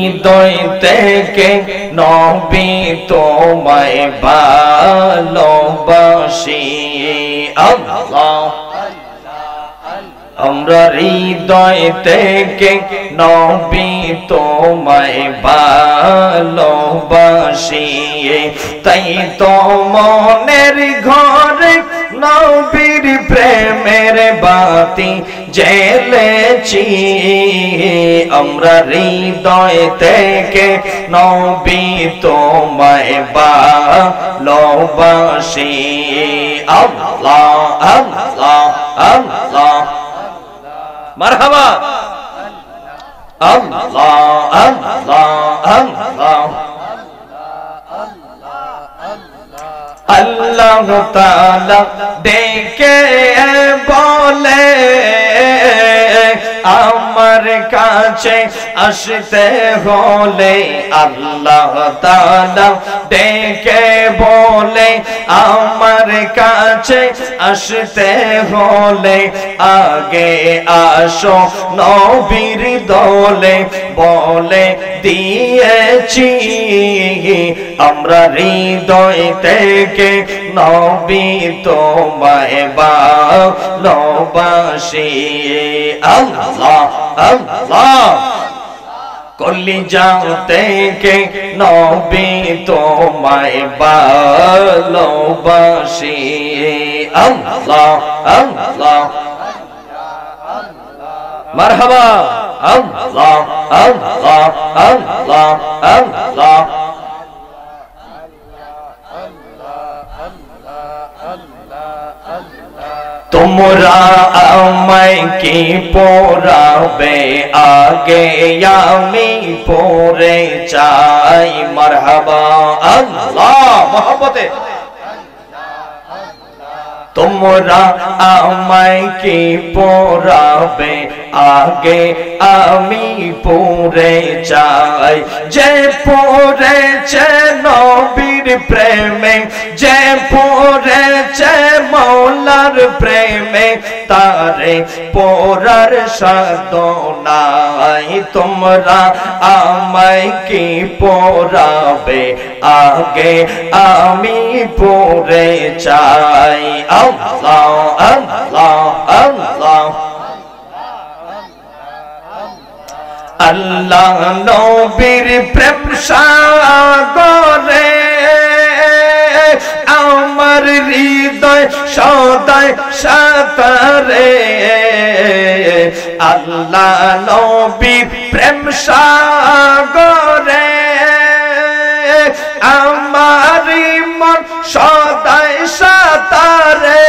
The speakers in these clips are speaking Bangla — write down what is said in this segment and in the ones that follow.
হৃদয় থেকে নবী তোমায় ভালোবাসি আল্লাহ আমরা হৃদয় থেকে নবী তোমায় ভালোবাসি তাই তো মনের ঘরে নবীর প্রেমের বাতি জ্বেলেছি আমরা হৃদয় থেকে নবী তোমায় ভালোবাসি আল্লাহ আল্লাহ আল্লাহ মারহাবা আল্লাহ আল্লাহ আল্লাহ আল্লাহ তাআলা ডেকে বলে আমার কাছে আসতে হলে আল্লাহ তাআলা ডেকে বলে আমার কাছে আসতে হলে আগে আসো নবীর দলে বলে দিয়েছি আমরা হৃদয় থেকে নবী তোমায় ভালোবাসি আল্লাহ আল্লাহ কলিজা থেকে নবী তোমায় ভালোবাসি আল্লাহ আল্লাহ মারহাবা আল্লাহ আল্লাহ আল্লাহ আল্লাহ তোমরা আমায় কি পড়াবে আগে আমি পড়ে চাই মারহাবা আল্লাহ মহব্বতে তোমরা আমায় কি পড়াবে আগে আমি পড়ে চাই যে পড়েছে নবীর প্রেমে যে পড়েছে মওলার প্রেমে তারে পড়ার সাধনাই তোমরা আমায় কি পড়াবে আগে আমি পড়ে চাই আল্লাহ আল্লাহ আল্লাহ আল্লাহ নবীর প্রেম সাগরে আমার হৃদয় সদাই সাঁতারে আল্লাহ নবীর প্রেম সাগরে আমার মন সদাই সাঁতারে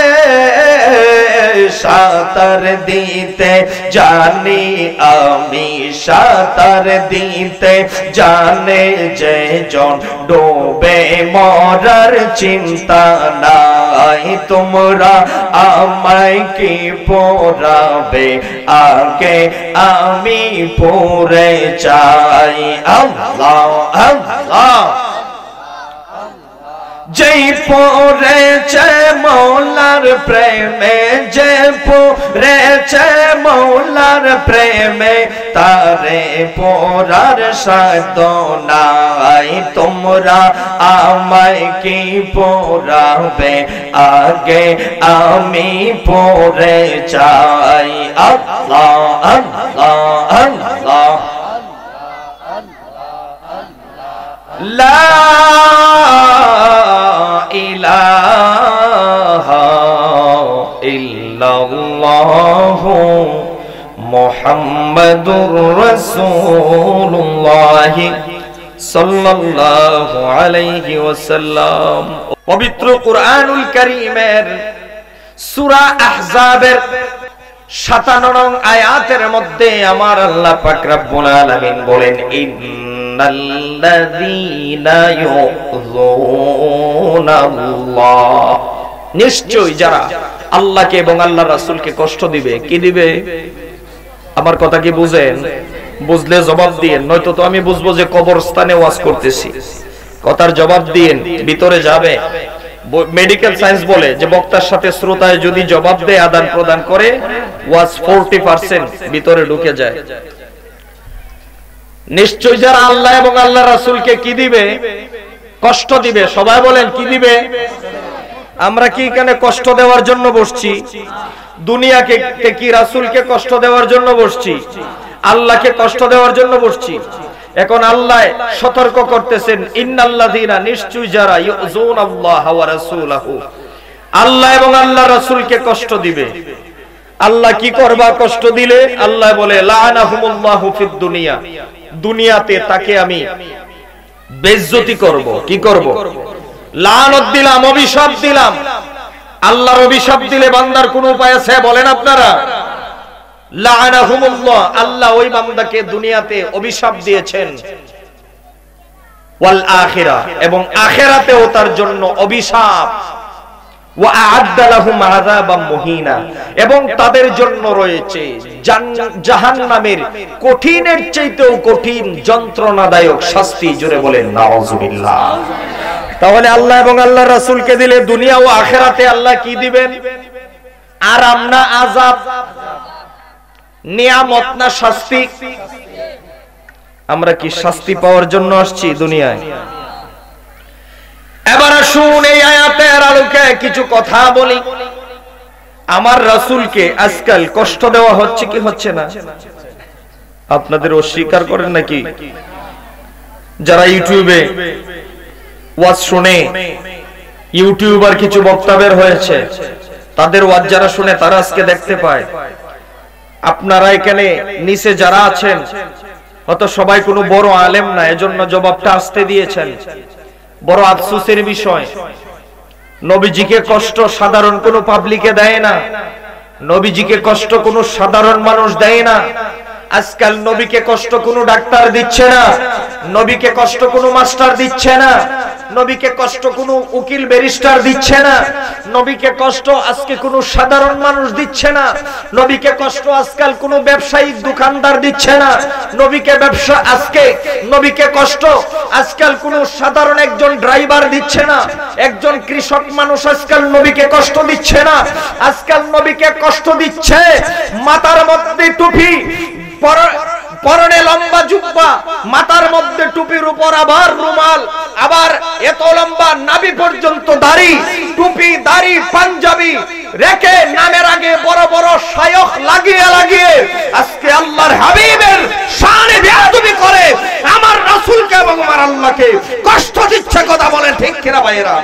সাঁতার দিতে জানি আমি সাঁতার দিতে জানে যে জন ডোবে মরার চিন্তা নাই তোমরা আমায় কি পড়াবে আগে আমি পড়ে চাই আল্লাহ আল্লাহ যেই পড়েছে মওলার প্রেমে যে পড়েছে মওলার প্রেমে তারে পড়ার সাধনাই তোমরা আমায় কি পড়াবে আগে আমি পড়ে চাই আল্লাহ আল্লাহ আল্লাহ লা ইলাহা ইল্লাল্লাহু মুহাম্মাদুর রাসূলুল্লাহ সাল্লাল্লাহু আলাইহি ওয়াসাল্লাম পবিত্র কুরআনুল কারীমের সূরা আহজাবের 57 নং আয়াতের মধ্যে আমার আল্লাহ পাক রব্বুল আলামিন বলেন ইন্নাল্লাযীনা ইউযুনাল্লাহ নিশ্চয়ই যারা আল্লাহকে এবং আল্লাহর রাসূলকে কষ্ট দিবে কি দিবে আমার কথা কি বুঝেন বুঝলে জবাব দিয়েন নয়তো তো আমি বুঝবো যে কবরস্থানে ওয়াজ করতেছি কথার জবাব দিয়েন ভিতরে যাবে মেডিকেল সায়েন্স বলে যে বক্তার সাথে শ্রোতায় যদি জবাব দেয় আদান প্রদান করে ওয়াজ 40% ভিতরে ঢুকে যায় নিশ্চয় যারা আল্লাহ এবং আল্লাহ রাসূলকে কি দিবে? কষ্ট দিবে। সবাই বলেন কি দিবে? আমরা কি এখানে কষ্ট দেওয়ার জন্য বসছি? দুনিয়াকে কি রাসূলকে কষ্ট দেওয়ার জন্য বসছি? আল্লাহকে কষ্ট দেওয়ার জন্য বসছি? এখন আল্লাহ সতর্ক করতেছেন, ইন্নাল্লাযীনা, নিশ্চয় যারা ইউযুনাল্লাহ ওয়া রাসূলাহু, আল্লাহ এবং আল্লাহ রাসূলকে কষ্ট দিবে। আল্লাহ কি করবা কষ্ট দিলে? আল্লাহ বলে লাআনাহুমুল্লাহু ফিদ দুনিয়া, দুনিয়াতে তাকে আমি বেইজ্জতি করব। কি করব? লানত দিলাম, অভিশাপ দিলাম। আল্লাহর অভিশাপ দিলে বান্দার কোন উপায় আছে বলেন আপনারা? লাআনাহুমুল্লাহ, আল্লাহ ওই বান্দাকে দুনিয়াতে অভিশাপ দিয়েছেন। ওয়াল আখিরা, এবং আখিরাতেও তার জন্য অভিশাপ। ওয়া আ'আদ্দা লাহুম আযাবাম মুহিনা, এবং তাদের জন্য রয়েছে জাহান্নামের কঠিনের চাইতেও কঠিন যন্ত্রণাদায়ক শাস্তি। জোরে বলেন নাউযুবিল্লাহ। তাহলে আল্লাহ এবং আল্লাহর রাসূলকে দিলে দুনিয়া ও আখিরাতে আল্লাহ কি দিবেন? আরাম না আযাব? নিয়ামত না শাস্তি? আমরা কি শাস্তি পাওয়ার জন্য আসছি দুনিয়ায়? এবার আসুন এই আয়াতের আলোকে কিছু কথা বলি। আমার রাসূলকে আজকাল কষ্ট দেওয়া হচ্ছে কি হচ্ছে না? আপনাদের অস্বীকার করেন নাকি? যারা ইউটিউবে ওয়াজ শুনে, ইউটিউবার কিছু বক্তা বের হয়েছে, তাদের ওয়াজ যারা শুনে তারা আজকে দেখতে পায়। আপনারা এখানে নিচে যারা আছেন হয়তো সবাই কোনো বড় আলেম না, এজন্য জবাবটা আসতে দিয়েছেন। বড় আফসোসের বিষয়, নবীজিকে কষ্ট সাধারণ কোনো পাবলিকে দেয় না, নবীজিকে কষ্ট কোনো সাধারণ মানুষ দেয় না। আজকাল নবীকে কষ্ট কোনো ডাক্তার দিচ্ছে না, নবীকে কষ্ট কোনো মাস্টার দিচ্ছে না, নবীকে কষ্ট কোনো উকিল ব্যারিস্টার দিচ্ছে না, নবীকে কষ্ট আজকে কোনো সাধারণ মানুষ দিচ্ছে না, নবীকে কষ্ট আজকাল কোনো ব্যবসায়িক দোকানদার দিচ্ছে না, নবীকে কষ্ট আজকাল কোনো সাধারণ একজন ড্রাইভার দিচ্ছে না, একজন কৃষক মানুষ আজকাল নবীকে কষ্ট দিচ্ছে না। আজকাল নবীকে কষ্ট দিচ্ছে মাথার মধ্যে টুপি, পরনে লম্বা জুব্বা, মাথার মধ্যে টুপির উপর আবার রুমাল, আবার এত লম্বা নাভি পর্যন্ত দাড়ি, টুপি দাড়ি পাঞ্জাবি রেখে নামের আগে বড় বড় শায়খ লাগিয়ে লাগিয়ে আজকে আল্লাহর হাবিবের শানে বেয়াদবি করে আমার রাসূলকে এবং আমার আল্লাহকে কষ্ট দিচ্ছে। কথা বলেন ঠিক কিনা ভাইরা?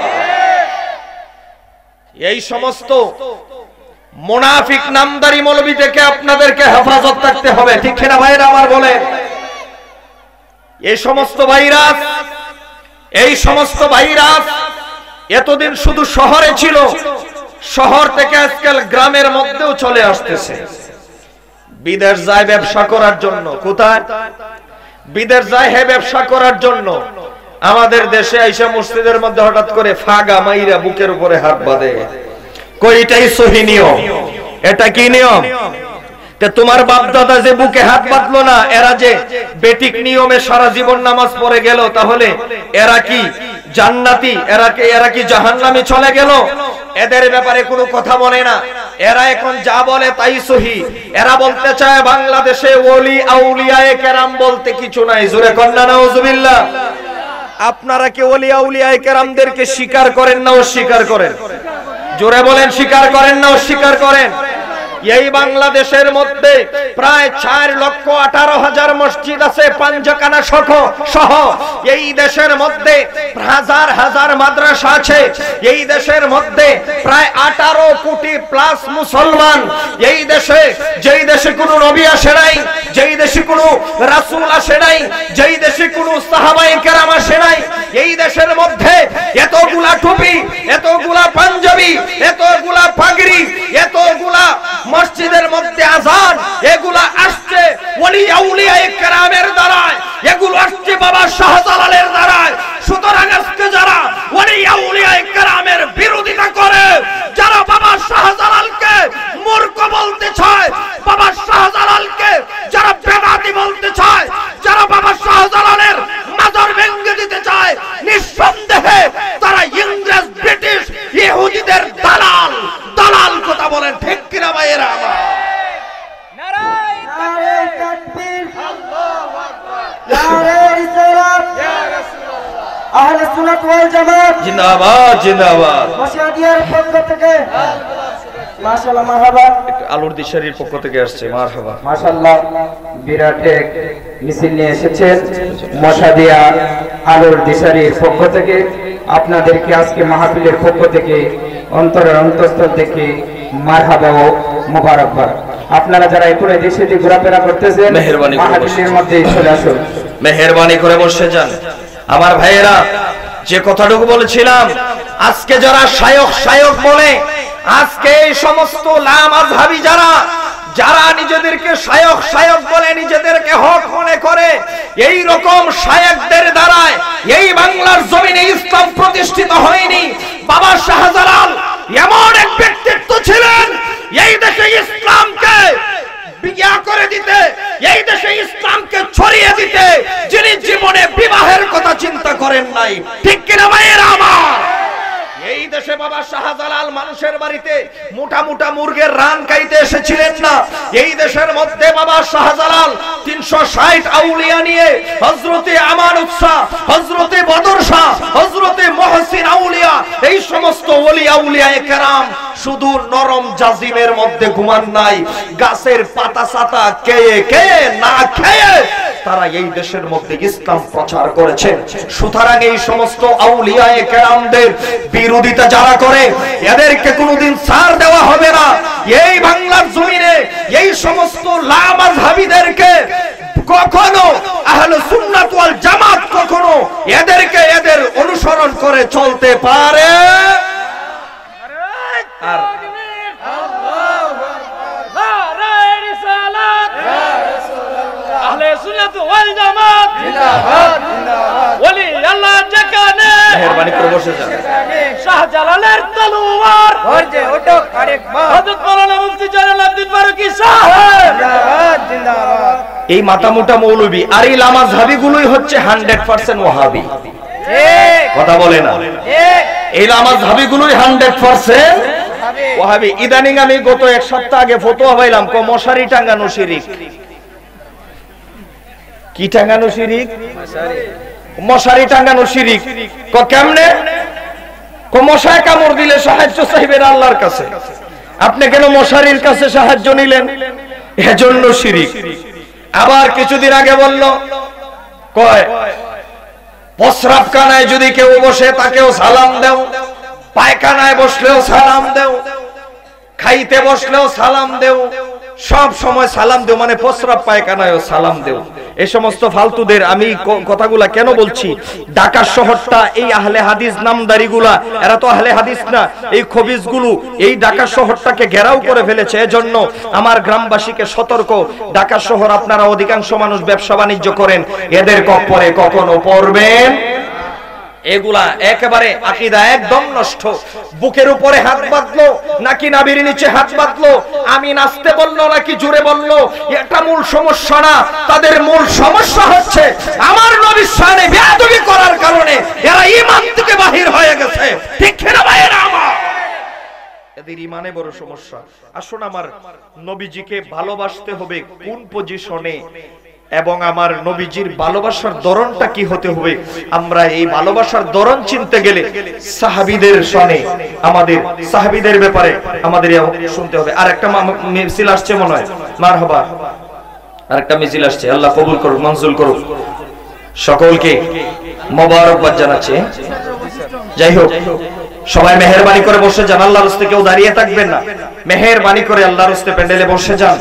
এই সমস্ত মুনাফিক নামদারি মৌলবী থেকে আপনাদেরকে হেফাজত থাকতে হবে, ঠিক কিনা ভাইরা আমার? বলেন এই সমস্ত ভাইরাস এতদিন শুধু শহরে ছিল, শহর থেকে আজকাল গ্রামের মধ্যেও চলে আসতেছে। বিদেশ যায় ব্যবসা করার জন্য। কোথায় বিদেশ যায়? হে ব্যবসা করার জন্য। আমাদের দেশে আইসা মসজিদের মধ্যে হঠাৎ করে ফাগা মাইরা বুকের উপরে হাত বাঁধে। কই এটাই সহি নিয়ম? এটা কি নিয়ম? তোমার বাপ দাদা যে বুকে হাত বাঁধলো না, এরা যে বেটিক নিয়মে সারা জীবন নামাজ পড়ে গেল, তাহলে এরা কি জান্নাতি? এরা কি জাহান্নামী চলে গেল? এদের ব্যাপারে কোনো কথা বলে না। এরা এখন যা বলে তাই সহি। এরা বলতে চায় বাংলাদেশে ওলি আউলিয়ায়ে কেরাম বলতে কিছু নাই। জোরে কন্না নাউজুবিল্লাহ। আপনারা কি ওলি আউলিয়ায়ে কেরামদেরকে স্বীকার করেন না অস্বীকার করেন? জোরে বলেন, স্বীকার করেন না অস্বীকার করেন? এই বাংলাদেশের মধ্যে প্রায় 4,18,000 মসজিদ আছে, পাঞ্জাকানা সহ। এই দেশের মধ্যে হাজার হাজার মাদ্রাসা আছে। এই দেশের মধ্যে প্রায় 18 কোটি প্লাস মুসলমান। এই দেশে, যেই দেশে কোনো নবী আসে নাই, যেই দেশে কোনো রাসূল আসে নাই, যেই দেশে কোনো সাহাবায়ে কেরাম আসে নাই, এই দেশের মধ্যে এতগুলা টুপি, এতগুলা পাঞ্জাবি, এতগুলা পাগড়ি, এতগুলা মসজিদের মধ্যে আযান, এগুলা আসছে ওলি আউলিয়ায়ে কেরামের দ্বারা, এগুলো আসছে বাবা শাহজালালের দ্বারা। সুতরাং আজকে যারা ওলি আউলিয়ায়ে কেরামের বিরোধিতা করে, যারা বাবা শাহজালালকে মূর্খ বলতে চায়, বাবা শাহজালালকে যারা বেদাতি বলতে চায়, যারা বাবা শাহজালালের মাজার ভেঙে দিতে চায়, নিঃসন্দেহে তারা ইংরেজ ব্রিটিশ ইহুদিদের দালাল। কথা বলেন ঠিক কিনা ভাইয়েরা? আমার নারায়ে তাকবীর। আহলে সুন্নাত ওয়াল জামাত জিন্দাবাদ জিন্দাবাদ। মশাদিয়ার পক্ষ থেকে মাশাআল্লাহ মারহাবা। একটু আলুর দিশারির পক্ষ থেকে আসছে মারহাবা। মাশাআল্লাহ বিরাট এক মিছিল নিয়ে এসেছেন মশাদিয়া আলুর দিশারির পক্ষ থেকে। আপনাদেরকে আজকে মাহফিলের পক্ষ থেকে অন্তরের অন্তঃস্থল থেকে মারহাবা ও মোবারকবাদ। আপনারা যারা এপুরে দেশে যে ঘোরাফেরা করতেছেন মেহেরবানি করে মাহফিলের মধ্যে চলে আসুন, মেহেরবানি করে বসে যান। আমার ভাইয়েরা, যে কথাটুকু বলেছিলাম, আজকে যারা শায়খ শায়খ বলে, আজকে এই সমস্ত লামাযহাবী যারা যারা নিজেদেরকে শায়খ শায়খ বলে নিজেদেরকে হক মনে করে, এই রকম শায়খদের দ্বারায় এই বাংলার জমিনে ইসলাম প্রতিষ্ঠিত হয়নি। বাবা শাহজালাল এমন এক ব্যক্তিত্ব ছিলেন, এই দেশে ইসলামকে বিজ্ঞা করে দিতে, এই দেশে ইসলামকে ছড়িয়ে দিতে, যিনি জীবনে বিবাহের কথা চিন্তা করেন নাই। ঠিক কিনা ভাইয়েরা আমার? এই দেশে বাবা শাহজালাল মানুষের বাড়িতে মোটা মোটা মুরগের রান খাইতে এসেছিলেন না। এই দেশের মধ্যে বাবা শাহজালাল 360 আউলিয়া নিয়ে হযরতে আমানত শাহ, হযরতে বদর শাহ, হযরতে মুহসিন আউলিয়া, এই সমস্ত ওলি আউলিয়ায়ে কেরাম শুধু নরম জাজিমের মধ্যে ঘুমান নাই, গাছের পাতা সাতা খেয়ে খেয়ে না খেয়ে তারা এই দেশের মধ্যে ইসলাম প্রচার করেছেন। সুতরাং এই সমস্ত আউলিয়ায়ে কেরামদের বিরোধিতা যারা করে, এদেরকে কোনোদিন ছাড় দেওয়া হবে না। এই বাংলার জমিনে এই সমস্ত লামাযহাবীদেরকে কখনো আহলে সুন্নাত ওয়াল জামাত কখনো এদেরকে এদের অনুসরণ করে চলতে পারে। আর আহলে সুন্নাত ওয়াল জামাত জিন্দাবাদ জিন্দাবাদ। ওলি আল্লাহ যেখানে মেহেরবানি করে বসে যান। শাহজালালের তলোয়ার ধরছে ওঠো আরেকবার। হযরত মাওলানা মুফতি জালাল আব্দুল ফারুকী সাহেব জিন্দাবাদ জিন্দাবাদ। এই মাথামোটা মৌলবী আর এই লামাযহাবী গুলোই হচ্ছে 100% ওয়াহাবী। ঠিক কথা বলে না? ঠিক। এই লামাযহাবী গুলোই 100% ওয়াহাবী। ইদানিং আমি গত এক সপ্তাহ আগে ফতোয়া পাইলাম, মশারি টাঙ্গানো শিরিক। কি টাঙ্গানো শিরিক? মশারি টাঙ্গানো শিরিক। কেমনে? মশায় কামড় দিলে সাহায্য চাইবেন আল্লাহর কাছে, আপনি কেন মশারির কাছে সাহায্য নিলেন? এজন্য শিরিক। আবার কিছুদিন আগে বলল, কয় প্রস্রাবখানায় যদি কেউ বসে তাকেও সালাম দাও, পায়খানায় বসলেও সালাম দাও, খাইতে বসলেও সালাম দেও, সব সময় সালাম দেও, মানে প্রস্রাব পায়খানায়ও সালাম দেও। এই সমস্ত ফালতুদের আমি কথাগুলা কেন বলছি? ঢাকা শহরটা এই আহলে হাদিস নামদারিগুলা, এরা তো আহলে হাদিস না, এই খবিজগুলো এই ঢাকা শহরটাকে ঘেরাও করে ফেলেছে। এজন্য আমার গ্রামবাসীকে সতর্ক, ঢাকা শহর আপনারা অধিকাংশ মানুষ ব্যবসা বাণিজ্য করেন, এদের কপ্পরে কখনো পড়বেন। এগুলা একেবারে আকীদা একদম নষ্ট। বুকের উপরে হাত বাঁধলো নাকি নাভির নিচে হাত বাঁধলো, আমি নাচতে বললো নাকি জোরে বললো, এটা মূল সমস্যা না। তাদের মূল সমস্যা হচ্ছে আমার নবীর শানে বেয়াদবি করার কারণে এরা ঈমান থেকে বাহির হয়ে গেছে। ঠিক না ভাইরা আমার? এদের ঈমানে বড় সমস্যা। আসুন, আমার নবীজিকে ভালোবাসতে হবে কোন পজিশনে, এবং আমার নবীজির ভালোবাসার ধরনটা কি হতে হবে, আমরা এই ভালোবাসার ধরন চিনতে গেলে সাহাবীদের সনে, আমাদের সাহাবীদের ব্যাপারে আমাদের শুনতে হবে। আর একটা মিছিল আসছে মনে হয়, মারহাবা, আর একটা মিছিল আসছে, আল্লাহ কবুল করুক, মঞ্জুর করুক, সকলকে মোবারকবাদ জানাচ্ছি। যাই হোক, সবাই মেহেরবানি করে বসে যান, আল্লাহর রাস্তে কেউ দাঁড়িয়ে থাকবেন না, মেহেরবানি করে আল্লাহর রাস্তে প্যান্ডেলে বসে যান,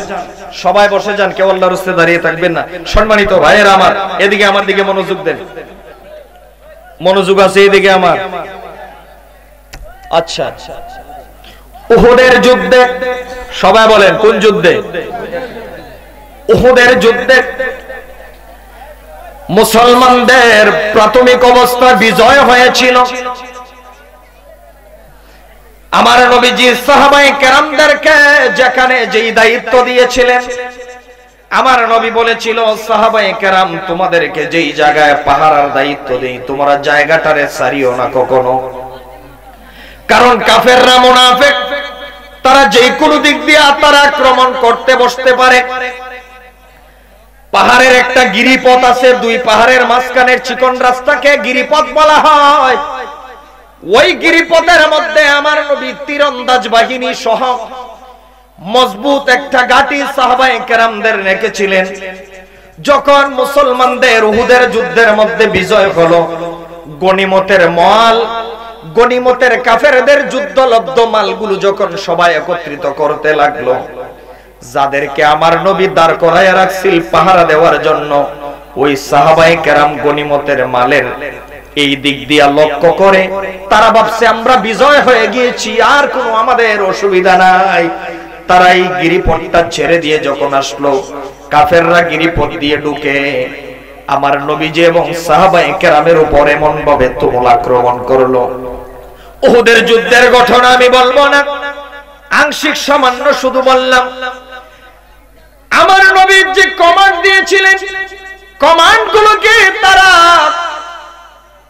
সবাই বসে যান, কেউ আল্লাহর রাস্তে দাঁড়িয়ে থাকবেন না। সম্মানিত ভাইয়েরা আমার, এদিকে আমার দিকে মনোযোগ দেন, মনোযোগ আছে এদিকে আমার। আচ্ছা, উহুদের যুদ্ধে, সবাই বলেন কোন যুদ্ধে? উহুদের যুদ্ধে মুসলমানদের প্রাথমিক অবস্থা বিজয় হয়েছিল। আমার নবীজি সাহাবায়ে কেরামদেরকে যেখানে যেই দায়িত্ব দিয়েছিলেন, আমার নবী বলেছিল, সাহাবায়ে কেরাম তোমাদেরকে যেই জায়গায় পাহারার দায়িত্ব দেই, তোমরা জায়গাটারে ছাড়িও না কখনো। কারণ কাফেররা মুনাফিক, তারা যে কোনো দিক দিয়ে তারা আক্রমণ করতে বসতে পারে। পাহাড়ের একটা গিরিপথ আছে, দুই পাহাড়ের মাঝখানের চিকন রাস্তাকে গিরিপথ বলা হয়। ওই গিরিপথের মধ্যে আমার নবী তীরন্দাজ বাহিনী সহ মজবুত একটা ঘাঁটি সাহাবায়ে কেরামদের রেখেছিলেন। যখন মুসলমানদের উহুদের যুদ্ধের মধ্যে বিজয় হলো, গনিমতের মাল, গনিমতের কাফেরদের যুদ্ধলব্ধ মালগুলো যখন সবাই একত্রিত করতে লাগলো, যাদেরকে আমার নবী দাঁড় করায় রাখছিল পাহারা দেওয়ার জন্য, ওই সাহাবায়ে কেরাম গনিমতের মালের এই দিক দিয়া লক্ষ্য করে তারা ভাবছে আমরা বিজয় হয়ে গিয়েছি, আর কোনো আমাদের অসুবিধা নাই। তারা এই গিরিপথটা ছেড়ে দিয়ে যখন আসলো, কাফেররা গিরিপথ দিয়ে ঢুকে আমার নবীজি এবং সাহাবায়ে কেরামের উপর এমন ভাবে তুমুল আক্রমণ করলো। উহুদের যুদ্ধের ঘটনা আমি বলবো না, আংশিক সামান্য শুধু বললাম। আমার নবী যে কমান্ড দিয়েছিলেন, কমান্ড গুলোকে তারা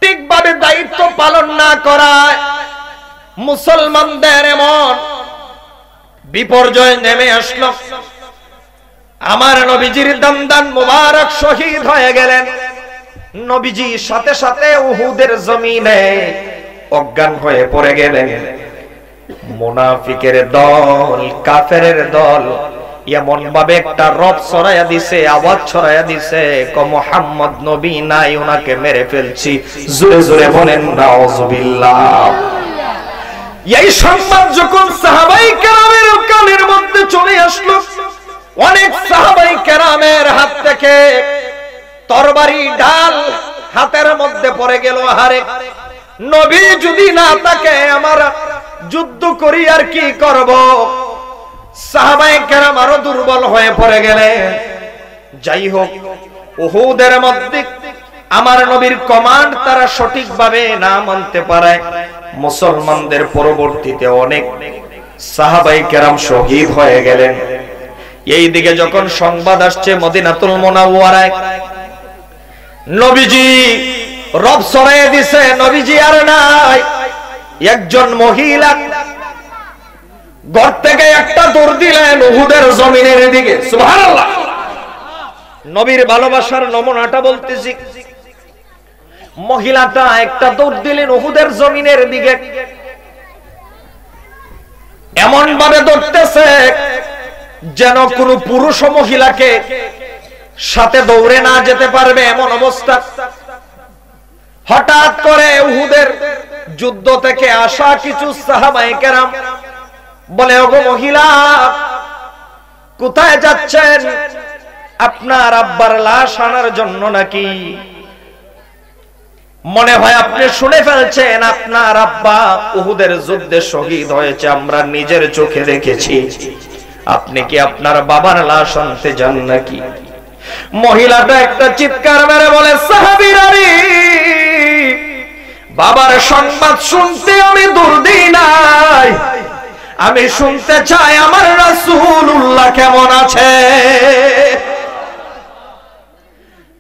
ঠিকভাবে দায়িত্ব পালন না করায় মুসলমানদের এমন বিপর্যয় নেমে আসলো। আমার নবীজির দামদান মুবারক শহীদ হয়ে গেলেন। নবীজি সাথে সাথে উহুদের জমিনে অজ্ঞান হয়ে পড়ে গেলেন। মুনাফিকের দল, কাফেরের দল এমন ভাবে একটা রব ছড়াইয়া দিছে, আওয়াজ ছড়াইয়া দিছে, মুহাম্মদ নবী নাই, ওনাকে মেরে ফেলছি। জোরে জোরে বলেন নাউজুবিল্লাহ। এই সংবাদ যখন সাহাবায়ে কেরামের কানের মধ্যে চলে আসলো, অনেক সাহাবায়ে কেরামের হাত থেকে তরবারি ঢাল হাতের মধ্যে পড়ে গেল। হারে নবী যদি না থাকে আমার যুদ্ধ করি আর কি করব। সাহাবায়ে কেরাম আরো দুর্বল হয়ে পড়ে গেলেন। যাই হোক, উহুদের মধ্যে আমার নবীর কমান্ড তারা সঠিকভাবে না মানতে পারে মুসলমানদের পরবর্তীতে অনেক সাহাবায়ে কেরাম শহীদ হয়ে গেলেন। এই দিকে যখন সংবাদ আসছে মদিনাতুল মুনাওয়ারায় নবীজি রব ছড়াইয়া দিছে, নবীজি আর নাই। একজন মহিলা ঘর থেকে একটা দৌড় দিলেন উহুদের জমিনের দিকে। সুবহানাল্লাহ। নবীর ভালোবাসার নমুনাটা বলতেছি। মহিলাটা একটা দৌড় দিলেন উহুদের জমিনের দিকে, এমন ভাবে দৌড়তেছে যেন কোন পুরুষ মহিলাকে সাথে দৌড়ে না যেতে পারবে এমন অবস্থা। হঠাৎ করে উহুদের যুদ্ধ থেকে আসা কিছু সাহাবায়ে কেরাম বলে, ওগো মহিলা, কোথায় যাচ্ছেন? আপনার আব্বার লাশ আনার জন্য নাকি? মনে হয় আপনি শুনে ফেলছেন আপনার আব্বা উহুদের যুদ্ধে শহীদ হয়েছে, আমরা নিজের চোখে দেখেছি। আপনি কি আপনার বাবার লাশ আনতে যান নাকি? মহিলাটা একটা চিৎকার মেরে বলে, সাহাবীরা রে, বাবার সংবাদ শুনতে আমি দূর দিই নাই, আমি শুনতে চাই আমার রাসূলুল্লাহ কেমন আছে,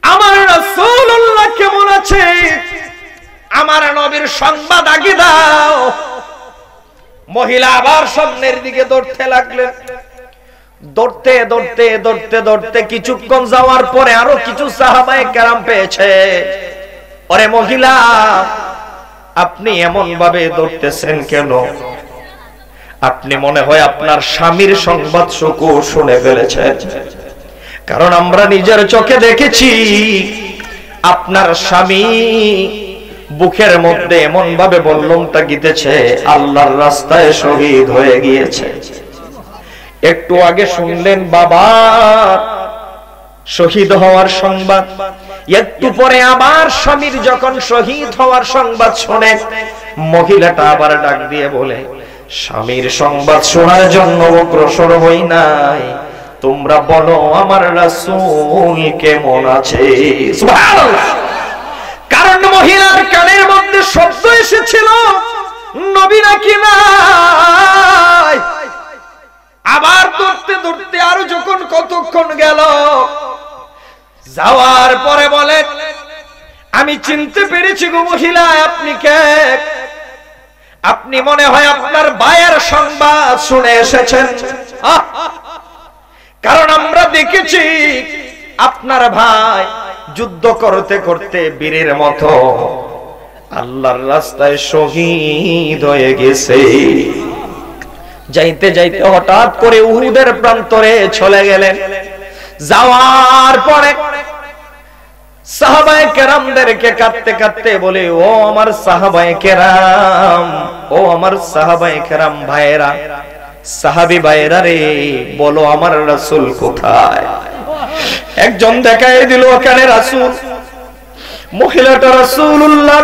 আমার রাসূলুল্লাহ কেমন আছে, আমার নবীর সংবাদ আগে দাও। মহিলা আবার সামনের দিকে দৌড়তে লাগলেন। দৌড়তে দৌড়তে দৌড়তে দৌড়তে কিছুক্ষণ যাওয়ার পরে আরো কিছু সাহাবায়ে কেরাম পেয়েছে। ওরে মহিলা, আপনি এমন ভাবে দৌড়তেছেন কেন? আপনি মনে হয় আপনার স্বামীর সংবাদ শুনে ফেলেছেন, কারণ আমরা নিজের চোখে দেখেছি আপনার স্বামী বুকের মধ্যে এমন ভাবে বল্লমটা গিতেছে, আল্লাহর রাস্তায় শহীদ হয়ে গিয়েছে। একটু আগে শুনলেন বাবা শহীদ হওয়ার সংবাদ, একটু পরে আবার স্বামীর যখন শহীদ হওয়ার সংবাদ শুনে মহিলাটা আবার ডাক দিয়ে বলে, স্বামীর সংবাদ শোনার জন্য অগ্রসর হই নাই, তোমরা বলো আমার রাসূল কেমন আছে। সুবহানাল্লাহ। কারণ মহিলার কানের মধ্যে শব্দ এসেছিল নবী নাকি নাই। আবার দৌড়তে দৌড়তে আরো যখন কতক্ষণ গেল, যাওয়ার পরে বলে, আমি চিনতে পেরেছি গো মহিলা, আপনি কে? আপনি মনে হয় আপনার ভাইয়ের সংবাদ শুনে এসেছেন, কারণ আমরা দেখেছি আপনার ভাই যুদ্ধ করতে করতে বীরের মতো আল্লাহর রাস্তায় শহীদ হয়ে গেছে। যাইতে যাইতে হঠাৎ করে উহুদের প্রান্তরে চলে গেলেন। যাওয়ার পরে সাহাবায়ে কেরামদেরকে কাঁদতে কাঁদতে বলে, ও আমার সাহাবায়ে কেরাম, ও আমার সাহাবায়ে কেরাম ভাইয়েরা, সাহাবী ভাইয়েরা রে, বলো আমার রাসূল কোথায়? একজন দেখায় দিল ওখানে রাসূল। মহিলাটা রাসূলুল্লাহ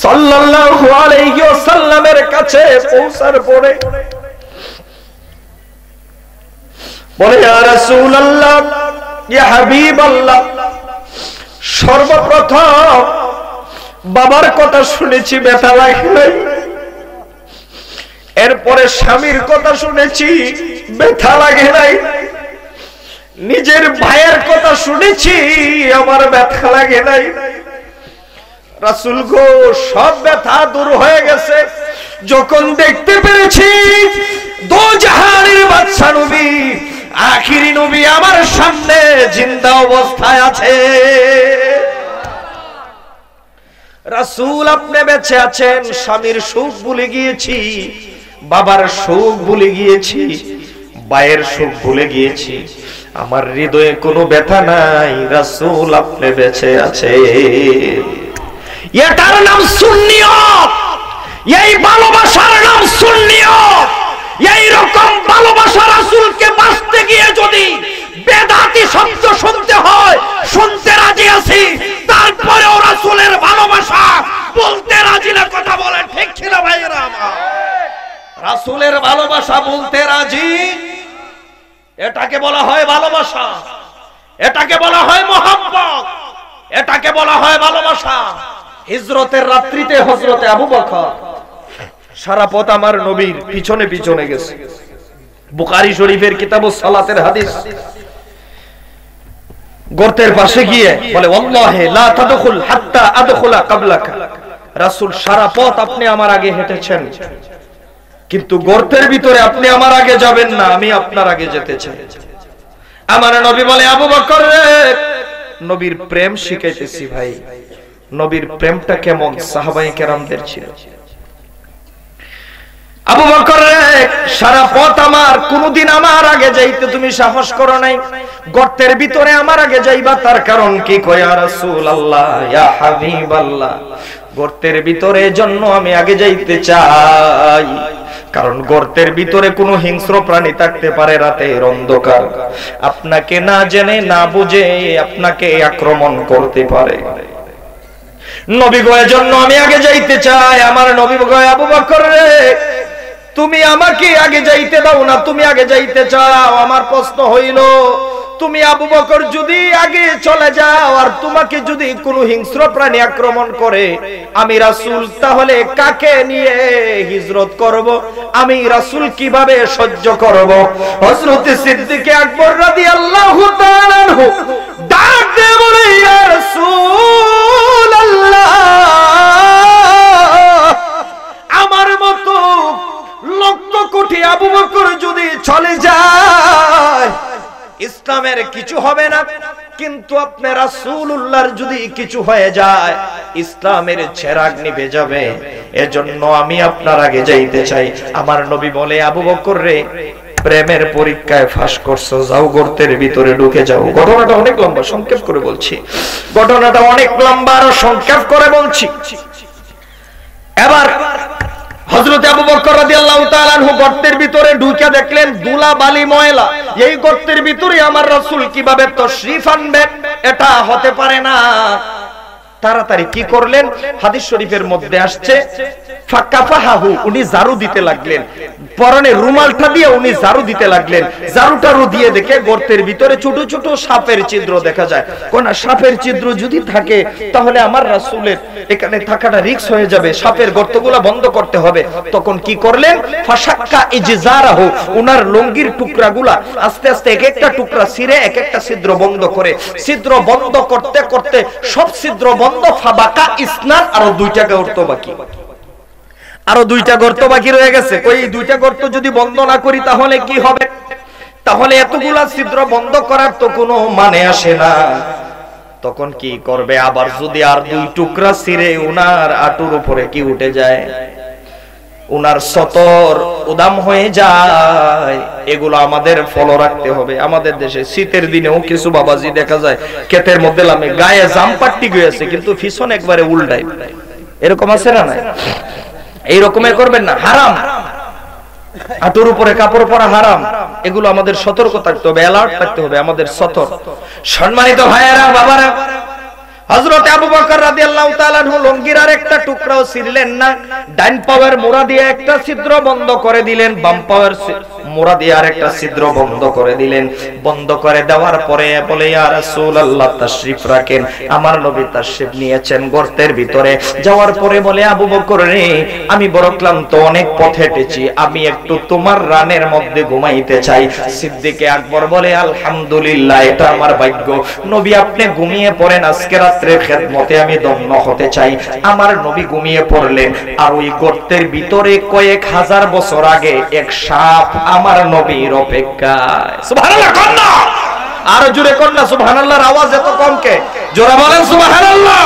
সাল্লাল্লাহু আলাইহি ওয়াসাল্লামের কাছে পৌঁছার পরে বলে, ইয়া রাসূলুল্লাহ, ইয়া হাবিবাল্লাহ, সর্বপ্রথম বাবার কথা শুনেছি, ব্যথা লাগে নাই। এরপরে স্বামীর কথা শুনেছি, ব্যথা লাগে নাই। নিজের ভাইয়ের কথা শুনেছি, আমার ব্যথা লাগে নাই। রাসূল গো, সব ব্যথা দূর হয়ে গেছে যখন দেখতে পেরেছি দো জাহানের বাদশা নবী, আখিরি নবী আমার সামনে জিন্দা অবস্থায় আছে। রাসূল, আপনি বেঁচে আছেন, স্বামীর সুখ ভুলে গিয়েছি, বাবার সুখ ভুলে গিয়েছি, ভাইয়ের সুখ ভুলে গিয়েছি, আমার হৃদয়ে কোনো ব্যথা নাই। রাসূল, আপনি বেঁচে আছেন। এটার নাম সুন্নিয়ত, এই ভালোবাসার নাম সুন্নিয়ত। এই রকম ভালোবাসা রাসূলকে বাঁচতে গিয়ে যদি বেদাতি শব্দ শুনতে হয়, শুনতে রাজি আছি, তারপরেও রাসূলের ভালোবাসা বলতে রাজি না। কথা বলে ঠিক ছিল ভাইরা আমার? রাসূলের ভালোবাসা বলতে রাজি, এটাকে বলা হয় ভালোবাসা, এটাকে বলা হয় মহব্বত, এটাকে বলা হয় ভালোবাসা। হিজরতের রাত্রিতে হযরতে আবু বকর সারা পথ আমার নবীর পিছনে পিছনে গেছে। বুখারী শরীফের কিতাবুস সালাতের হাদিস। গর্তের পাশে গিয়ে বলে, ওয়াল্লাহি লা তাদখুল হাত্তা আদখুলা ক্বাবলাকা। রাসূল, সারা পথ আপনি আমার আগে হেঁটেছেন, কিন্তু গর্তের ভিতরে আপনি আমার আগে যাবেন না, আমি আপনার আগে যেতে চাই। আমার নবী বলে, আবু বকর রে, নবীর প্রেম শিখাইতেছি ভাই। নবীর প্রেমটা কেমন সাহাবায়ে কেরামদের ছিল। আবু বকর রে, সারা পথ আমার কোনদিন আমার আগে যাইতে তুমি সাহস করো নাই, গর্তের ভিতরে আমার আগে যাইবা, তার কারণ কি? কয়, ইয়া রাসূলুল্লাহ, ইয়া হাবিবাল্লাহ, গর্তের ভিতরে জন্য আমি আগে যাইতে চাই, কারণ গর্তের ভিতরে কোনো হিংস্র প্রাণী থাকতে পারে, রাতের অন্ধকার, আপনাকে না জেনে না বুঝে আপনাকে আক্রমণ করতে পারে। নবী গয়ের জন্য আমি আগে যাইতে চাই। আমার নবী গয়, আবু বকর রে, তুমি আমাকে আগে যাইতে দাও না, তুমি আগে যাইতে চাও। আমার প্রশ্ন হইল, তুমি আবু বকর যদি আগে চলে যাও আর তোমাকে যদি কোনো হিংস্র প্রাণী আক্রমণ করে, আমি রাসূল তাহলে কাকে নিয়ে হিজরত করব? আমি রাসূল কিভাবে সহ্য করব? হযরত সিদ্দিক আকবর রাদিয়াল্লাহু তাআলা আনহু ডাক দিয়ে বলে, ইয়া রাসূলুল্লাহ, আমার মতো লক্ষ কোটি আবু বকর যদি চলে যায় ইসলামের কিছু হবে না, কিন্তু আপনি রাসূলুল্লাহর যদি কিছু হয়ে যায় ইসলামের চেরাগ নিভে যাবে, এজন্য আমি আপনার আগে যাইতে চাই। আমার নবী বলে, আবু বকর রে, প্রেমের পরীক্ষায় ফাঁস করছো, যাও গর্তের ভিতরে ঢুকে যাও। ঘটনাটা অনেক লম্বা, সংক্ষেপ করে বলছি, ঘটনাটা অনেক লম্বা আর সংক্ষেপ করে বলছি। এবার হযরত আবু বকর রাদিয়াল্লাহু তাআলা আনহু গর্তের ভিতরে ঢুকে দেখলেন ধুলা বালি ময়লা। এই গর্তের ভিতরে আমার রাসূল কিভাবে তশরিফ আনবেন? এটা হতে পারে না। তাড়াতাড়ি কি করলেন? হাদিস শরীফের মধ্যে আসছে, ফাকাফাহু, উনি ঝাড়ু দিতে লাগলেন, পরনে রুমালটা দিয়ে উনি ঝাড়ু দিতে লাগলেন। ঝাড়ুটারু দিয়ে দেখে গর্তের ভিতরে ছোট ছোট সাপের ছিদ্র দেখা যায়। কোন সাপের ছিদ্র যদি থাকে তাহলে আমার রাসূলের এখানে থাকাটা রিস্ক হয়ে যাবে, সাপের গর্তগুলো বন্ধ করতে হবে। তখন কি করলেন? ফাশাক্কা ইজজারাহু, উনার লুঙ্গির টুকরাগুলা আস্তে আস্তে এক একটা টুকরা ছিঁড়ে এক একটা ছিদ্র বন্ধ করে, ছিদ্র বন্ধ করতে করতে সব ছিদ্র বন্ধ। ফাবাকা ইসনান, আরো দুইটা গর্ত বাকি, আরো দুইটা গর্ত বাকি রয়ে গেছে। ওই দুইটা গর্ত যদি বন্ধ না করি তাহলে কি হবে? তাহলে এতগুলা ছিদ্র বন্ধ করার তো কোনো মানে আসে না। তখন কি করবে? আবার যদি আর 2 টুকরা ছিঁড়ে উনার আঁটুর উপরে কি উঠে যায়, উনার সতর উদাম হয়ে যায়, এগুলো আমাদের ফলো রাখতে হবে। আমাদের দেশে শীতের দিনেও কিছু বাবাজি দেখা যায় ক্ষেতের মধ্যে লামে গায়ে জামপাট্টি গিয়েছে কিন্তু পিছন একবারে উল্টাই, এরকম আছে না? নাই, এইরকম করবেন না, হারাম। হাঁটুর উপরে কাপড় পরা হারাম। এগুলো আমাদের সতর্ক থাকতে হবে, অ্যালার্ট থাকতে হবে, আমাদের সতর্ক। সম্মানিত ভাইয়েরা, বাবারা, হযরত আবু বকর রাদিয়াল্লাহু তাআলা লুঙ্গির আর একটা টুকরাও ছিঁড়লেন না। ডান পাওয়ের মোড়া দিয়ে একটা ছিদ্র বন্ধ করে দিলেন, বাম পাওয়ের মোড়া দিয়ে আরেকটা ছিদ্র বন্ধ করে দিলেন। বন্ধ করে দেওয়ার পরে বলে, ইয়া রাসূলুল্লাহ তাশরিফ রাখেন। আমার নবী তাশরিফ নিয়েছেন গর্তের ভিতরে। যাওয়ার পরে বলে, আবু বকর রে, আমি বড় ক্লান্ত, অনেক পথ হেঁটেছি, আমি একটু তোমার রানের মধ্যে ঘুমাইতে চাই। সিদ্দিকে আকবর বলে, আলহামদুলিল্লাহ, এটা আমার ভাগ্য। নবী আপনি ঘুমিয়ে পড়েন, আজকে রাত্রের খেদমতে আমি দম্ন হতে চাই। আমার নবী ঘুমিয়ে পড়লেন। আর ওই গর্তের ভিতরে কয়েক হাজার বছর আগে এক সাপ আমার নবীর অপেক্ষায়। সুবহানাল্লাহ কন্না, আরো জোরে কন্না, সুবহানাল্লাহর আওয়াজ এত কম কে? জোরে বলেন সুবহানাল্লাহ।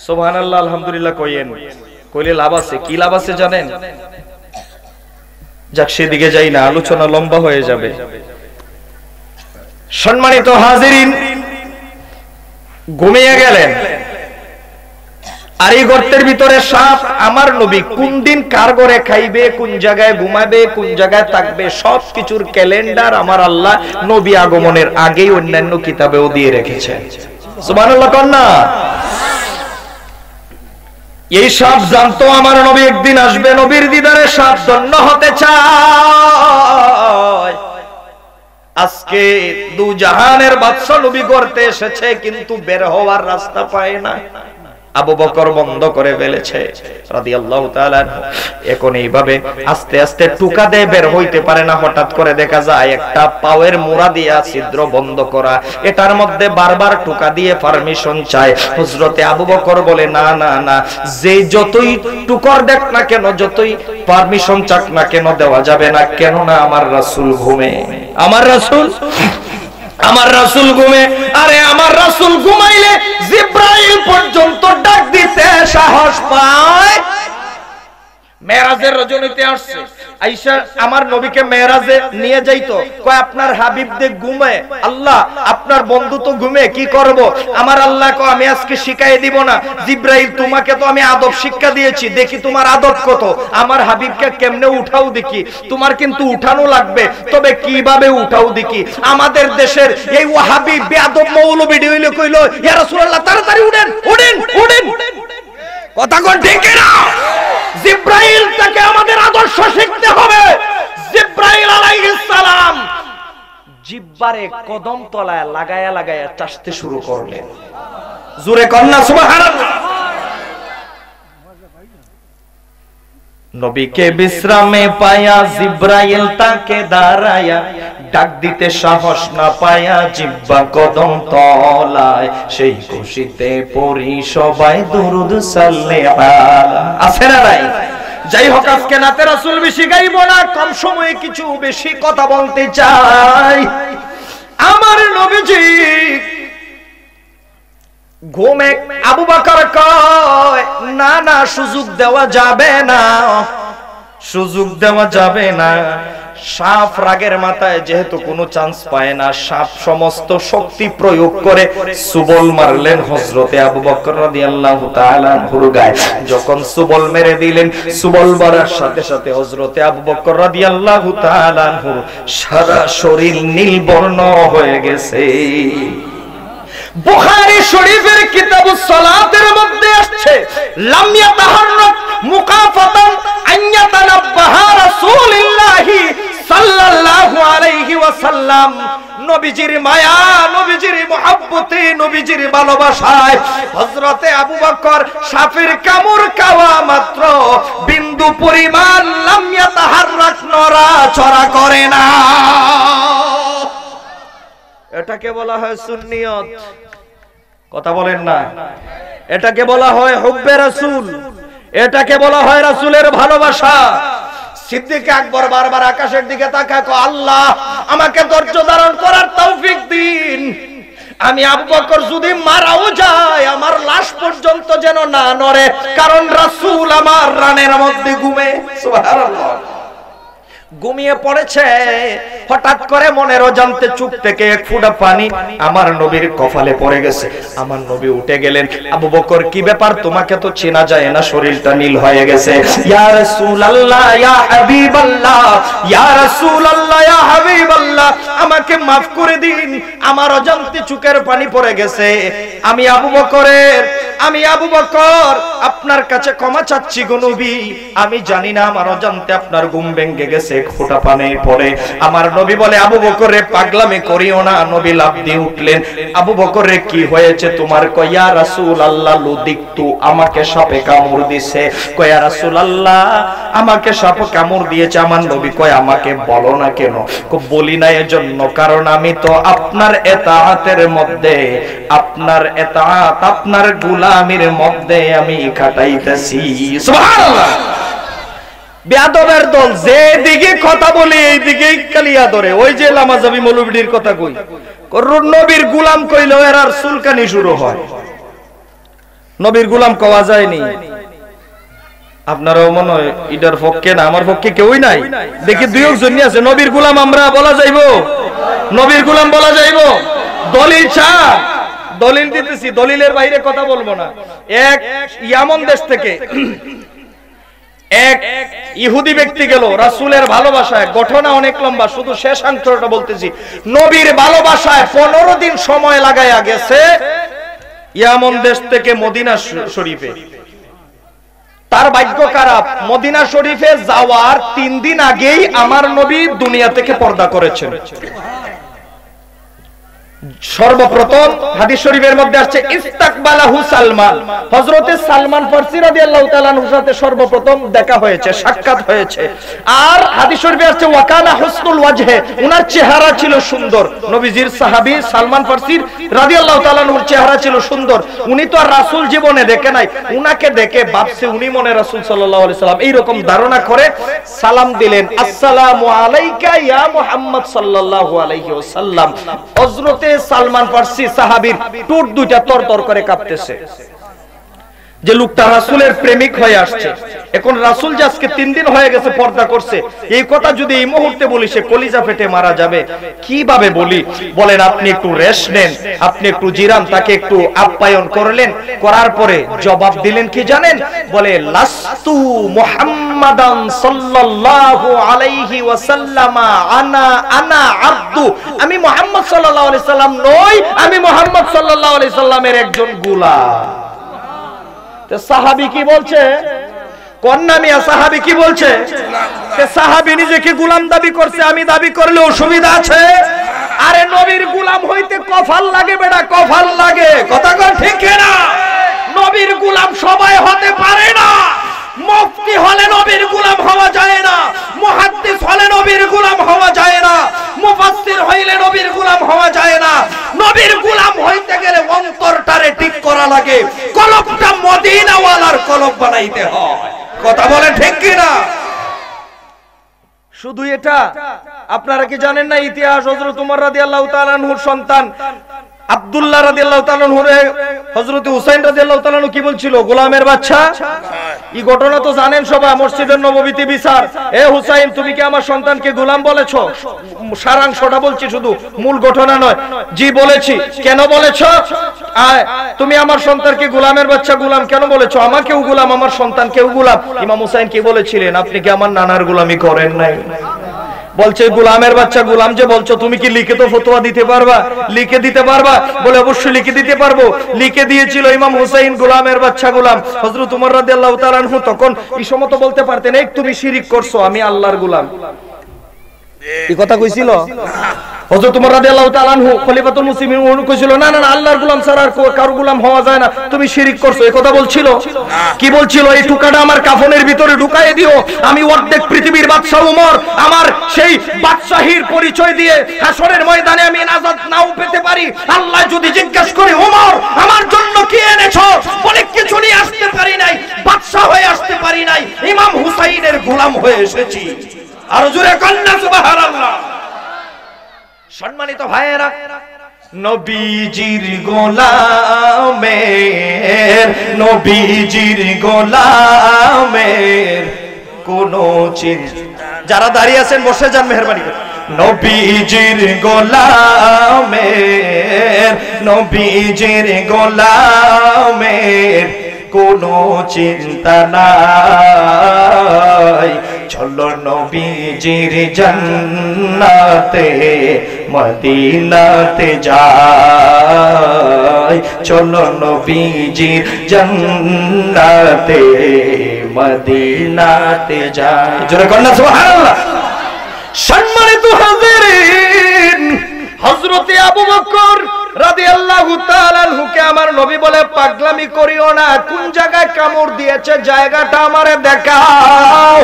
সুবহানাল্লাহ আলহামদুলিল্লাহ কইেন, কইলে লাভ আছে। কি লাভ আছে জানেন? যাক, সেদিকে যাই না, আলোচনা লম্বা হয়ে যাবে। সম্মানিত হাজিরিন, ঘুমিয়ে গেলেন। আর এই গর্তের ভিতরে সাপ। আমার নবী কোন দিন কার ঘরে খাইবে, কোন জায়গায় ঘুমাবে, কোন জায়গায় থাকবে, সবকিছুর ক্যালেন্ডার আমার আল্লাহ নবী আগমনের আগেই অন্যান্য কিতাবেও দিয়ে রেখেছেন। সুবহানাল্লাহ কন্না। এই সাপ জানতো আমার নবী একদিন আসবে, নবীর দিদারে সাপ ধন্য হতে চায়। আজকে 2 জাহানের বাদশা নবী করতে এসেছে, কিন্তু বের হওয়ার রাস্তা পায় না। আবু বকর বন্ধ করে ফেলেছে রাদিয়াল্লাহু তাআলা। এখন এইভাবে আস্তে আস্তে টুকা দিয়ে বের হইতে পারে না। হঠাৎ করে দেখা যায় একটা পাওয়ের মোড়া দিয়ে ছিদ্র বন্ধ করা, এটার মধ্যে বারবার টুকা দিয়ে পারমিশন চায়। হযরতে আবু বকর বলে, না না না, যে যতই টুকর দেখ না কেন, যতই পারমিশন চাক না কেন, দেওয়া যাবে না। কেন না? আমার রাসূল ঘুমে, আমার রাসূল ঘুমে। আরে আমার রাসূল ঘুমাইলে জিবরাইল পর্যন্ত ডাক দিতে সাহস পায়। মেরাজের রজনীতে আসছে, আয়েশা আমার নবীকে মেরাজে নিয়ে যাইতো, কয় আপনার হাবিব দে ঘুমে, আল্লাহ আপনার বন্ধু তো ঘুমে, কি করব? আমার আল্লাহ কয়, আমি আজকে শিখাই দিব না। জিবরাইল, তোমাকে তো আমি আদব শিক্ষা দিয়েছি, দেখি তোমার আদব কত। আমার হাবিবকে কেমনে উঠাও দেখি, তোমার কিন্তু উঠানো লাগবে, তবে কিভাবে উঠাও দেখি। আমাদের দেশের এই ওয়াহাবি বেয়াদব মৌলবি হইলো কইলো, ইয়া রাসূলুল্লাহ তাড়াতাড়ি উঠেন উঠেন উঠেন। কথা কোন ঠিক না? জিবরাইল থেকে আমাদের আদর্শ শিখতে হবে। জিবরাইল আলাইহিস সালাম জিব্বারে কদম তলায় লাগায়া লাগায়া চাষতে শুরু করলেন। জোরে কন্না সুবহানাল্লাহ। নবীকে বিশ্রামে পায়া জিবরাইল তাকে দাঁড়ায়া, ডাক দিতে সাহস না পায়া জিব্বা কদম তলায়, সেই খুশিতে পড়ি সবাই দুরুদ সাল্লাল্লাহু আলাইহি। আছে না নাই? যাই হোক, আজকে নাতে রাসূল বেশি গাইবো না, কম সময়ে কিছু বেশি কথা বলতে চাই। আমার নবীজি ঘুমে। আবু বকর কয়, না না, সুযোগ দেওয়া যাবে না, সুযোগ দেওয়া যাবে না। সাপ রাগের মাথায় যেহেতু কোনো চান্স পায় না, সাপ সমস্ত শক্তি প্রয়োগ করে সুবল মারলেন হযরতে আবু বকর রাদিয়াল্লাহু তাআলা আনহুর গায়ে। যখন সুবল মেরে দিলেন, সুবল মারার সাথে সাথে হযরতে আবু বকর রাদিয়াল্লাহু তাআলা আনহুর সারা শরীর নীল বর্ণ হয়ে গেছে। বুখারী শরীফের কিতাবুস সালাতের মধ্যে আসছে, লাম ইয়াতাহাররাক মুকাফাতান আন ইয়াতানাব্বাহা রাসূলুল্লাহি সাল্লাল্লাহু আলাইহি ওয়াসাল্লাম। নবীজির মায়া, নবীজির মুহাব্বতে, নবীজির ভালোবাসায় হযরতে আবু বকর সাপের কামড় খাওয়া মাত্র বিন্দু পরিমাণ লাম ইয়াতাহাররাক, নড়াচড়া করে না। এটাকে বলা হয় সুন্নিয়ত। কথা বলেন না? এটাকে বলা হয় হুব্বে রাসূল, এটাকে বলা হয় রাসূলের ভালোবাসা। সিদ্দিক আকবর বারবার আকাশের দিকে তাকায়, আল্লাহ আমাকে ধৈর্য ধারণ করার তৌফিক দিন, আমি আবু বকর যদি মারাও যায় আমার লাশ পর্যন্ত যেন না নড়ে, কারণ রাসূল আমার রানের মধ্যে ঘুমে। সুবহানাল্লাহ। ঘুমিয়ে পড়েছে, হঠাৎ করে মনের অজান্তে চোখ থেকে এক ফোঁটা পানি আমার নবীর কপালে পড়ে গেছে। আমার নবী উঠে গেলেন, আবু বকর কি ব্যাপার, তোমাকে তো চেনা যায় না, শরীরটা নীল হয়ে গেছে। ইয়া রাসূলুল্লাহ ইয়া হাবিবাল্লাহ, ইয়া রাসূলুল্লাহ ইয়া হাবিবাল্লাহ, আমাকে maaf করে দিন, আমার অজান্তে চোখের পানি পড়ে গেছে। আমি আবু বকর আপনার কাছে ক্ষমা চাচ্ছি গো নবী, আমি জানি না আমার অজান্তে আপনার ঘুম ভেঙে গেছে, এক ফোঁটা পানি পড়ে। আমার নবী বলে, আবু বকর রে পাগলামি করিও না। নবী লাফ দিয়ে উঠলেন, আবু বকর রে কি হয়েছে তোমার? কয় ইয়া রাসূলুল্লাহ লুদিকতু, আমাকে সাপে কামড় দিয়েছে। কয় ইয়া রাসূলুল্লাহ আমাকে সাপ কামড় দিয়েছে। আমার নবী কয় আমাকে বলো না কেন? কয় বলি না এজন্য, কারণ আমি তো আপনার ইতাআতের মধ্যে, আপনার ইতাআত আপনার গোলামির মধ্যে আমি কাটাইতেছি। সুবহানাল্লাহ। বেয়াদবের দল যেদিকে কথা বলে এই দিকেই কালিয়া ধরে। ওই যে লামাজাবি মৌলবীর কথা কই, নবীর গোলাম কইলেও এর আর চুলকানি শুরু হয়। নবীর গোলাম কওয়া যায়নি। আপনারাও মনে হয় ইটার পক্ষে না, আমার পক্ষে কেউই নাই। দেখি দুই একজন আছে নবীর গোলাম আমরা বলা যাইবো, নবীর গোলাম বলা যাইবো। দলিল চান, দলিল দিতেছি, দলিলের বাইরে কথা বলবো না। এক ইয়ামন দেশ থেকে এক ইহুদি ব্যক্তি গেল রাসূলের ভালোবাসায়, ঘটনা অনেক লম্বা, শুধু শেষ অংশটা বলতেছি। নবীর ভালোবাসায় 15 দিন সময় লাগায়া গেছে ইয়ামন দেশ থেকে মদিনা শরীফে। তার ভাগ্য খারাপ, মদিনা শরীফে যাওয়ার 3 দিন আগেই আমার নবী দুনিয়া থেকে পর্দা করেছেন। সর্বপ্রথম হাদিস শরীফের মধ্যে আসছে ইস্তাকবালাহু সালমান, হযরতে সালমান ফারসি রাদিয়াল্লাহু তাআলা আনহুর সাথে সর্বপ্রথম দেখা হয়েছে, সাক্ষাৎ হয়েছে। আর হাদিস শরীফে আসছে ওয়াকানা হুসনুল ওয়াজহে, উনার চেহারা ছিল সুন্দর। নবীজির সাহাবী সালমান ফারসি রাদিয়াল্লাহু তাআলা আনহুর চেহারা ছিল সুন্দর। উনি তো আর রাসূল জীবনে দেখে নাই, উনাকে দেখে ভাবছে উনি মনে রাসূল সাল্লাল্লাহু আলাইহি সাল্লাম, এইরকম ধারণা করে সালাম দিলেন, আসসালামু আলাইকা ইয়া মুহাম্মদ সাল্লাল্লাহু আলাইহি ওয়াসাল্লাম। হযরতে সালমান ফারসি সাহাবীর ঠোঁট দুইটা তরতর করে কাঁপতেছে, যে লোকটা রাসূলের প্রেমিক হয়ে আসছে। এখন রাসূল যে আজকে 3 দিন হয়ে গেছে পর্দা করছে, এই কথা যদি এই মুহূর্তে বলি সে কলিজা ফেটে মারা যাবে। কিভাবে বলি বলেন? আপনি একটু রেস্ট নেন, আপনি একটু জিরান। তাকে একটু আপ্যায়ন করলেন, করার পরে জবাব দিলেন কি জানেন? বলে লাস্তু মুহাম্মাদান সাল্লাল্লাহু আলাইহি ওয়াসাল্লামা আনা আব্দু, আমি মুহাম্মদ সাল্লাল্লাহু আলাইহি সাল্লাম নই, আমি মুহাম্মদ সাল্লাল্লাহু আলাইহি সাল্লামের একজন গোলাম। সাহাবী কি বলছে? কন্যা মিয়া সাহাবী কি বলছে? সাহাবী নিজেকে গোলাম দাবি করছে, আমি দাবি করলে অসুবিধা আছে? আরে নবীর গোলাম হইতে কফাল লাগে বেটা, কফাল লাগে। কথা কন ঠিক না? নবীর গোলাম সবাই হতে পারে না। মুফতি হলে নবীর গোলাম হওয়া যায় না, মুহাদ্দিস হলে নবীর গোলাম হওয়া যায় না, মুফাসসির হইলে নবীর গোলাম হওয়া যায় না। নবীর গোলাম হইতে গেলে অন্তরটারে ঠিক করা লাগে, কলবটা মদিনাওয়ালার কলব বানাইতে হয়। কথা বলেন ঠিক কি না? শুধু এটা আপনারা কি জানেন না ইতিহাস? হযরত ওমর রাদিয়াল্লাহু তাআলা আনহুর সন্তান আব্দুল্লাহ রাদিয়াল্লাহু তাআলা আনহুরে হযরত হুসাইন রাদিয়াল্লাহু তাআলা আনহু কি বলছিল? গোলামের বাচ্চা। এই ঘটনা তো জানেন সবাই, মসজিদের নববীতে বিচার। এ হুসাইন, তুমি কি আমার সন্তানকে গোলাম বলেছো? সারাংশটা বলছি, শুধু মূল ঘটনা নয়। জি বলেছি। কেন বলেছো? তুমি আমার সন্তানকে গোলামের বাচ্চা গোলাম কেন বলেছো? আমাকেও গোলাম, আমার সন্তানকেও গোলাম। ইমাম হুসাইন কি বলেছিলেন? আপনি কি আমার নানার গোলামি করেন নাই? বলছে গোলামের বাচ্চা গোলাম যে বলছো, তুমি কি লিখে তো ফতোয়া দিতে পারবা? লিখে দিতে পারবা? বলে অবশ্যই লিখে দিতে পারবো। লিখে দিয়েছিল ইমাম হুসাইন গোলামের বাচ্চা গোলাম। হযরত ওমর রাদিয়াল্লাহু তাআলা আনহু তখন এই সময় তো বলতে পারতেন, এই তুমি শিরিক করছো, আমি আল্লাহর গোলাম। এই কথা কইছিল হযরত ওমর রাদিয়াল্লাহু তাআলা আনহু খলিফাতুল মুসলিমিন, উনি কইছিল না না আল্লাহর গোলাম ছাড়া আর কারো গোলাম হওয়া যায় না, তুমি শিরিক করছো। এই কথা বলছিল? কি বলছিল? এই টুকাটা আমার কাফনের ভিতরে ঢুকায়ে দিও, আমি অর্ধেক পৃথিবীর বাদশা ওমর, আমার সেই বাদশাহীর পরিচয় দিয়ে হাসরের ময়দানে আমি নাজাত নাও পেতে পারি। আল্লাহ যদি জিজ্ঞাসা করে ওমর আমার জন্য কি এনেছো? বলে কিছু নিয়ে আসতে পারি নাই, বাদশা হয়ে আসতে পারি নাই, ইমাম হুসাইনের গোলাম হয়ে এসেছি। আর জোরে কন্যা সুবহানাল্লাহ। সম্মানিত ভাইয়েরা, নবীজির গোলামের, নবীজির গোলামের কোনো চিন্তা, যারা দাঁড়িয়ে আছেন বসে যান মেহেরবানি করে। নবীজির গোলামের, নবীজির গোলামের কোনো চিন্তা নাই, চলো নবীজির জান্নাতে মদিনাতে যাই, চলো নবীজির জান্নাতে মদিনাতে যাই। জোরে কন্যা সুবহানাল্লাহ। সম্মানিত হাজিরিন, হযরতে আবু বকর রাদিয়াল্লাহু তাআলা আনহুকে আমার নবী বলে, পাগলামি করিও না, কোন জায়গায় কামড় দিয়েছে জায়গাটা আমারে দেখাও।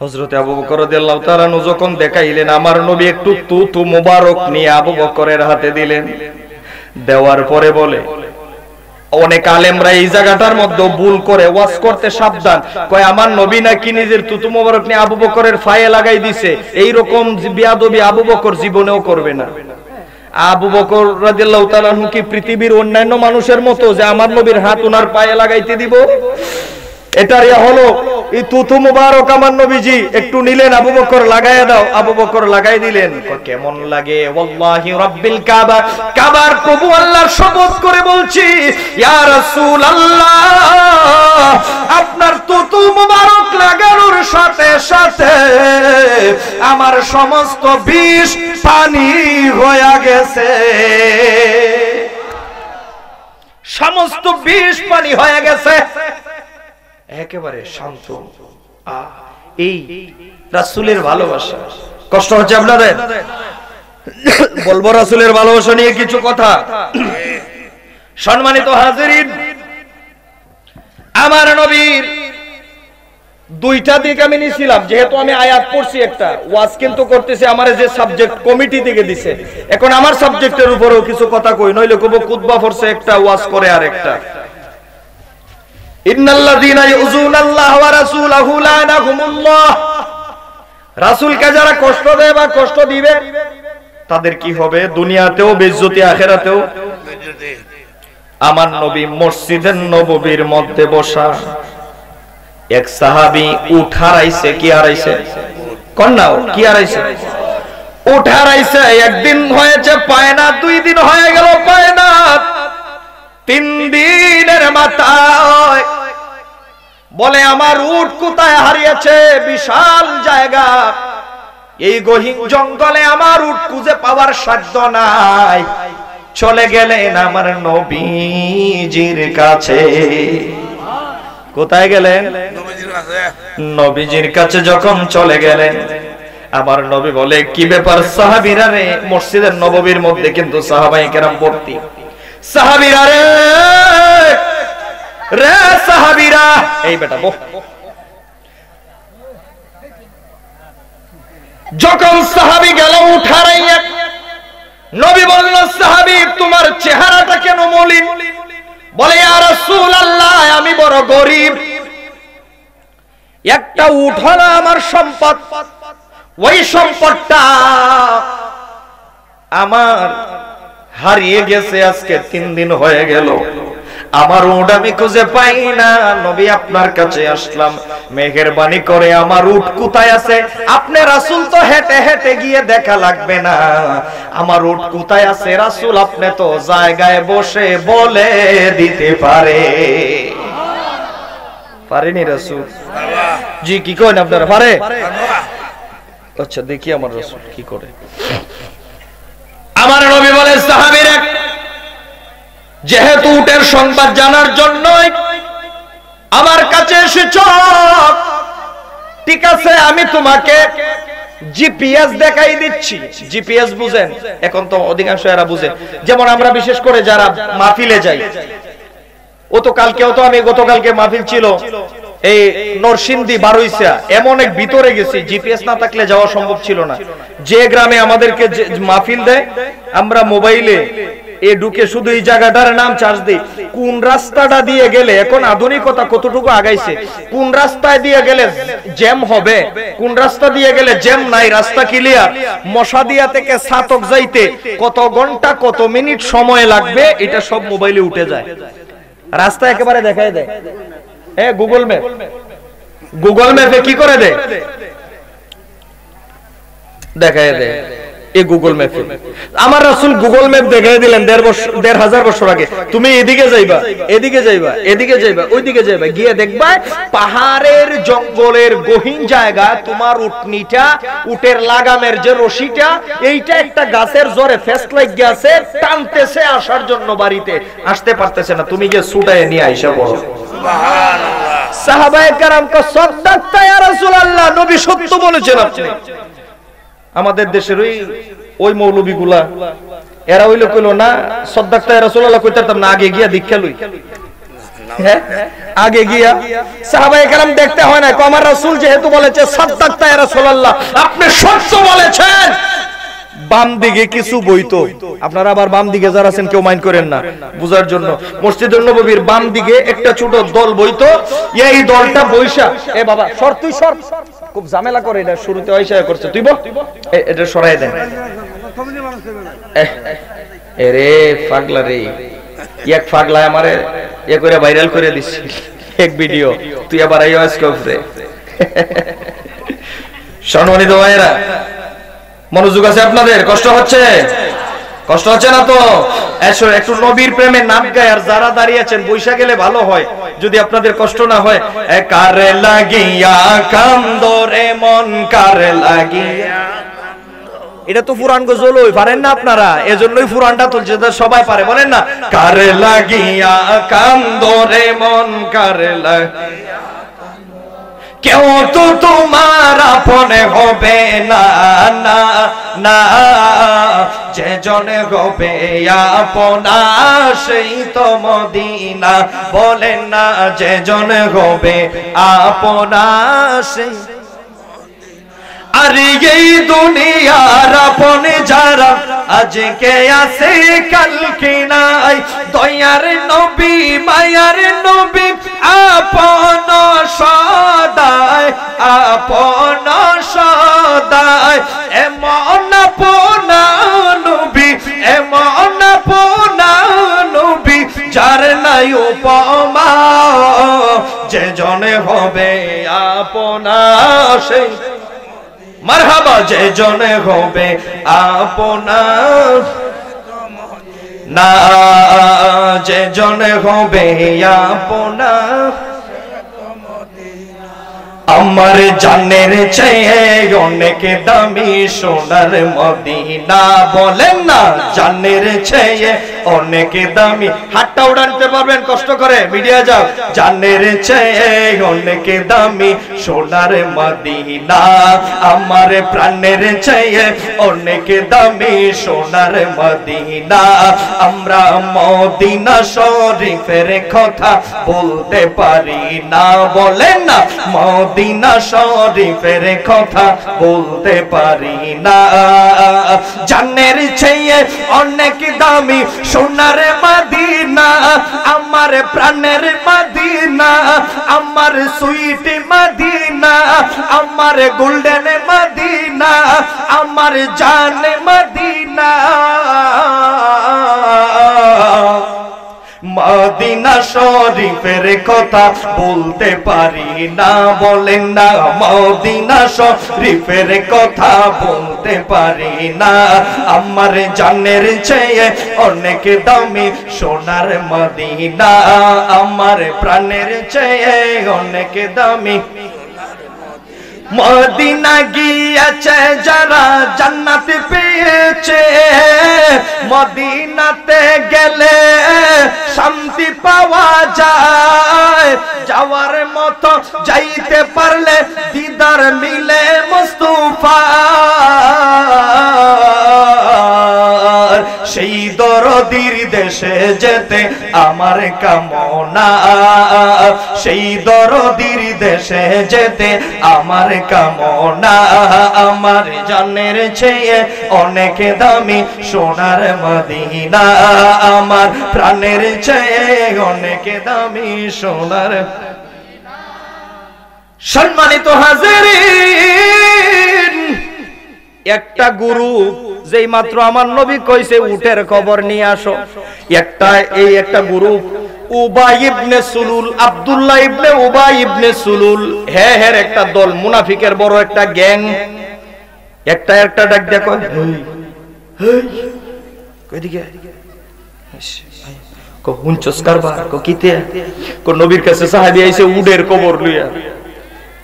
হযরতে আবু বকর রাদিয়াল্লাহু তাআলা আনহু যখন দেখাইলেন, আমার নবী একটু তুতু মোবারক নিয়ে আবু বকরের হাতে দিলেন। দেওয়ার পরে বলে, অনেক আলেমরা এই জায়গাটার মধ্যে ভুল করে ওয়াজ করতে সাবধান, কয় আমার নবী নাকি নিজের তুতু মোবারক নিয়ে আবু বকরের পায়ে লাগাই দিছে। এই রকম বিয়াদবি আবু বকর জীবনেও করবে না। আবু বকর রাদিয়াল্লাহু তাআলা আনহু কি পৃথিবীর অন্যান্য মানুষের মতো যে আমার নবীর হাত ওনার পায়ে লাগাইতে দিব? এটার হলো এই তুতু মুবারক আমার নবীজি একটু নিলেন, আবু বকর লাগায় দাও, আবু বকর লাগাই দিলেন। কেমন লাগে? ওয়াল্লাহি রাব্বিল কাবা, কাবার প্রভু আল্লাহর শপথ করে বলছি, ইয়া রাসূলুল্লাহ, আপনার তুতু মুবারক লাগানোর সাথে সাথে আমার সমস্ত বিষ পানি হয়ে গেছে, সমস্ত বিষ পানি হয়ে গেছে। একেবারে শান্ত। এই রাসূলের ভালোবাসা। কষ্ট হচ্ছে আপনাদের? বলবো রাসূলের ভালোবাসা নিয়ে কিছু কথা। সম্মানিত হাজিরিন, আমার নবীর দুইটা দিক আমি নিছিলাম, যেহেতু আমি আয়াত পড়ছি, একটা ওয়াজ কিন্তু করতেছি আমার যে সাবজেক্ট কমিটি থেকে দিছে, এখন আমার সাবজেক্টের উপরেও কিছু কথা কই, নইলে কব খুতবা পড়ছে একটা, ওয়াজ করে আরেকটা। ইন্নাল্লাযীনা ইউযুনাল্লাহা ওয়া রাসূলাহু লানাহুমুল্লাহ, রাসূলকে যারা কষ্ট দেয় বা কষ্ট দিবে তাদের কি হবে? দুনিয়াতেও বেইজ্জতি, আখিরাতেও বেইজ্জতি। আমার নবী মসজিদের নববীর মধ্যে বসা, এক সাহাবী উট হারাইছে। কি হারাইছে? কন্যাও কি হারাইছে? উট হারাইছে। একদিন হয়েছে পায় না, 2 দিন হয়ে গেল পায় না, 3 দিনের মাথায় বলে আমার উট কোথায় হারিয়েছে? বিশাল জায়গা, এই গহীন জঙ্গলে আমার উট খুঁজে পাওয়ার সাধ্য নাই। চলে গেলেন আমার নবীজির কাছে। কোথায় গেলেন? নবীজির কাছে যখন চলে গেলেন, আমার নবী বলে, কি ব্যাপার সাহাবীরা রে? মসজিদের নববীর মধ্যে কিন্তু সাহাবায়ে কেরাম ভর্তি। সাহাবীরা রে, রে সাহাবীরা, এই বেটা বহ। যখন সাহাবী গেল উঠারাইয়া, নবী বলল, সাহাবী তোমার চেহারাটা কেন মলিন? বলে, ইয়া রাসূলুল্লাহ, আমি বড় গরীব, একটা উট হলো আমার সম্পদ, ওই সম্পদটা আমার হারিয়ে গেছে, আজকে 3 দিন হয়ে গেল, আমার উট আমি খুঁজে পাই না। নবী আপনার কাছে আসলাম, মেহেরবানি করে আমার উট কোথায় আছে? আপনি রাসূল তো হেঁটে হেঁটে গিয়ে দেখা লাগবে না, আমার উট কোথায় আছে রাসূল আপনি তো জায়গায় বসে বলে দিতে পারে। পারেনি রাসূল? জি, কি করেন আপনারা? পারে? আচ্ছা, দেখি আমার রাসূল কি করে। আমার নবী বলে, সাহাবীরা, যেহেতু উটের সংবাদ জানার জন্যই আমার কাছে এসেছ, ঠিক আছে, আমি তোমাকে জিপিএস দেখাই দিচ্ছি। জিপিএস বুঝেন? এখন তো অধিকাংশ এরা বুঝে, যেমন আমরা বিশেষ করে যারা মাহফিলে যাই, ও তো কালকেও তো আমি গতকালকে মাহফিল ছিল এই নরসিংদী বারুইসা, এমন এক ভিতরে গেছি, জিপিএস না থাকলে যাওয়া সম্ভব ছিল না। যে গ্রামে আমাদেরকে মাহফিল দেয়, আমরা মোবাইলে এ ঢুকে শুধু এই জায়গাটার নাম চার্জ দিই। কোন রাস্তাটা দিয়ে গেলে, এখন আধুনিকতা কতটুকু আগাইছে, কোন রাস্তায় দিয়ে গেলে জ্যাম হবে, কোন রাস্তা দিয়ে গেলে জ্যাম নাই, রাস্তা ক্লিয়ার, মশাদিয়া থেকে ছাতক যাইতে কত ঘন্টা কত মিনিট সময় লাগবে, এটা সব মোবাইলে উঠে যায়, রাস্তা একেবারে দেখায় দেয়। গুগল ম্যাপ, গুগল ম্যাপে কি করে দেয়, দেখায় দেয়। এই গুগল ম্যাপে আমার রাসূল গুগল ম্যাপ দেখায় দিলেন ১,৫০০ বছর আগে, তুমি এদিকে যাইবা, এদিকে যাইবা, এদিকে যাইবা, ওইদিকে যাইবা, গিয়ে দেখবা পাহাড়ের জঙ্গলের গহীন জায়গা, তোমার উটনিটা, উটের লাগামের যে রশিটা, এইটা একটা গাছের জোরে ফেস লাগিয়ে আছে, টানতেছে আসার জন্য, বাড়িতে আসতে পারতেছে না, তুমি গিয়ে ছুটায় নিয়ে আইসা পড়ো। সুবহানাল্লাহ। সাহাবায়ে কেরাম কো সাদাক্তা ইয়া রাসূলুল্লাহ, নবী সত্য বলেছেন আপনি। আমাদের দেশের ওই মৌলবীগুলা এরা হইলো কইলো না সাদাক্তা ইয়া রাসূলুল্লাহ, কইতাম না, আগে গিয়া দীক্ষা লই, হ্যাঁ আগে গিয়া। সাহাবায়ে কেরাম দেখতে হয় না, আমার রাসূল যেহেতু বলেছে সাদাক্তা ইয়া রাসূলুল্লাহ, আপনি সত্য বলেছেন। বাম দিকে কিছু বইতো, আপনারা আবার বাম দিকে যারা আছেন কেউ মাইন্ড করেন না, বুঝার জন্য, মসজিদুল নববীর বাম দিকে একটা ছোট দল বইতো, এই দলটা বইসা, এ বাবা সর, তুই সর, খুব ঝামেলা করে, এটা শুরুতে আইসা করছে, তুই বল, এটা সরাই দেন। এরে পাগলা রে, এক পাগলা আমারে এ করে ভাইরাল করে দিছি এক ভিডিও, তুই আবার আইওএস কফরে। সম্মানিত ভাইরা, মনোযোগ আছে আপনাদের? কষ্ট হচ্ছে? কষ্ট হচ্ছে না তো? এসো একটু নবীর প্রেমে নাম গায়, আর যারা দাঁড়িয়ে আছেন বৈশা গেলে ভালো হয়, যদি আপনাদের কষ্ট না হয়। কারে লাগিয়া কান্দরে মন, কারে লাগিয়া, এটা তো পুরাণ গজল, ওই পারেন না আপনারা, এজন্যই পুরাণটা তুলছে, সবাই পারে, বলেন না, কারে লাগিয়া কান্দরে মন, কারে লাগিয়া, কেউ তো তোমার আপনে হবে না, না না, যে জনে হবে আপনা সেই তো মদিনা, বলেন না, যে জনে হবে আপনা সেই। আর এই দুনিয়ার আপনে যারা আজকে আছে কালকে নাই, দয়ার নবী মায়ার নবী আপন সদায়, আপন সদায়, এমন আপনা নবী, এমন আপনা নবী, যার নাই উপমা, যে জনে হবে আপনা সেই। মারহাবা, যে জনে হবে আপনা, না যে জনে হবে আপনা, আমার জানের চেয়ে অনেক দামি সোনার মদিনা, বলেন না, জানের চেয়ে অনেক দামি, হাতটা উড়াতে পারবেন কষ্ট করে, মিডিয়া যাও। জানের চেয়ে অনেক দামি সোনার মদিনা, আমার প্রাণের চেয়ে অনেক দামি সোনার মদিনা, আমরা মদিনা শরীফের কথা বলতে পারি না, বলেন না, মদিনা শরীফের কথা বলতে পারি না, জানের চেয়ে অনেক দামি সোনার মদিনা, আমার প্রাণের মদিনা, আমার সুইট মদিনা, আমার গোল্ডেন মদিনা, আমার জান মদিনা, মদিনা শরীফের কথা বলতে পারি না, বলেন না, মদিনা শরীফের কথা বলতে পারি না, আমার জানের চেয়ে অনেক দামি সোনার মদিনা, আমার প্রাণের চেয়ে অনেক দামি। মদিনা গিয়েছে যারা জান্নাত পেয়েছে, মদিনাতে গেলে শান্তি পাওয়া যায়, যাওয়ার মতো যাইতে পারলে দিদার মিলে মুস্তাফা, সেই দরদির দেশে যেতে আমার কামনা, সেই দরদির দেশে যেতে আমার কামনা, আমার জানের চেয়ে অনেক দামি সোনার মদিনা, আমার প্রাণের চেয়ে অনেক দামি সোনার। সম্মানিত হাজিরিন, একটা গুরু যেই মাত্র আমার নবী কইছে উটের কবর নিয়ে আসো, একটা গুরু উবাই ইবনে সুলুল, আব্দুল্লাহ ইবনে উবাই ইবনে সুলুল, হ্যাঁ একটা দল, মুনাফিকের বড় একটা গ্যাং, একটা ডাক দেখো, কইদিকে কো হুনচস কারবার কো কিতে কো নবীর কাছে সাহাবী আইছে উটের কবর লইয়া,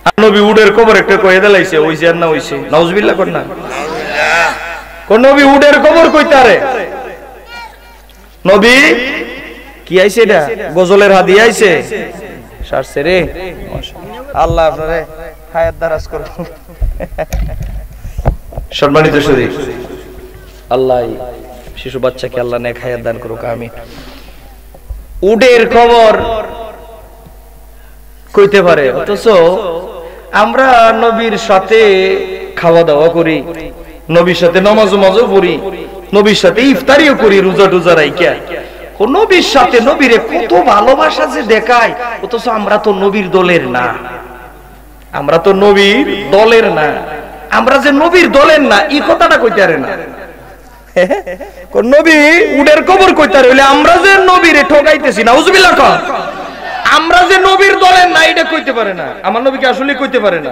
আর নবী উটের কবর একটা কইয়া দিলাইছে, হইছে আর না হইছে, নাউজুবিল্লাহ কর না, কোন নবী উটের কবর কইতারে, নবী কি আইছে, এটা গজলের হাদি আইছে, সারছে রে, আল্লাহ আপনারে হায়াত দারাজ করুন। সম্মানিত সুধী, আল্লাহ শিশু বাচ্চাকে আল্লাহ নেক হায়াত দান করুক, আমিন। উটের কবর কইতে পারে, অথচ আমরা নবীর সাথে খাওয়া দাওয়া করি, নবীর সাথে নামাজও পড়ি, নবীর সাথে ইফতারিও করি, রোজা টোজা রাইখা, নবীর সাথে নবীরে কত ভালোবাসা যে দেখায়, অথচ আমরা তো নবীর দলের না, আমরা তো নবীর দলের না, আমরা যে নবীর দলের না এই কথাটা কইতে পারে না। নবী উটের কবর কইতে হইলে আমরা যে নবীরে ঠকাইতেছি, নাউজুবিল্লাহ কর, আমরা যে নবীর দলের না এটা কইতে পারে না, আমার নবীকে আসলে কইতে পারে না।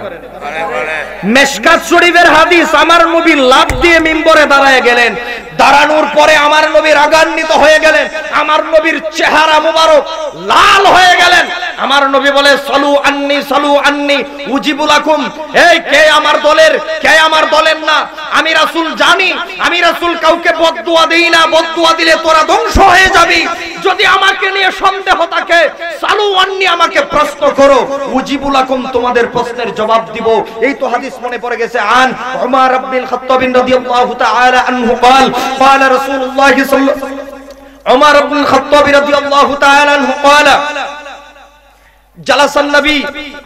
মেশকাত শরীফের হাদিস, আমার নবী লাফ দিয়ে মিম্বরে দাঁড়ায় গেলেন, দাঁড়ানোর পরে আমার নবী রাগান্বিত হয়ে গেলেন, আমার নবীর চেহারা মুবারক লাল হয়ে গেলেন, আমার নবী বলে সালু আন্নি উজিবু লাকুম, এই কে আমার দলের, কে আমার দলের না, আমি রাসূল জানি, আমি রাসূল কাউকে বদদুয়া দেই না, বদদুয়া দিলে তোরা ধ্বংস হয়ে যাবি, যদি আমাকে নিয়ে সন্দেহ থাকে সালু আন্নি, আমাকে প্রশ্ন করো, উজিবু লাকুম, তোমাদের প্রশ্নের জবাব দিব। এই তো হাদিস মনে পড়ে গেছে, আন উমর ইবনে খাত্তাব রাদিয়াল্লাহু তাআলা আনহু قال قال رسول الله صلى عمر بن الخطاب رضي الله تعالى عنه قال জালাসান নবী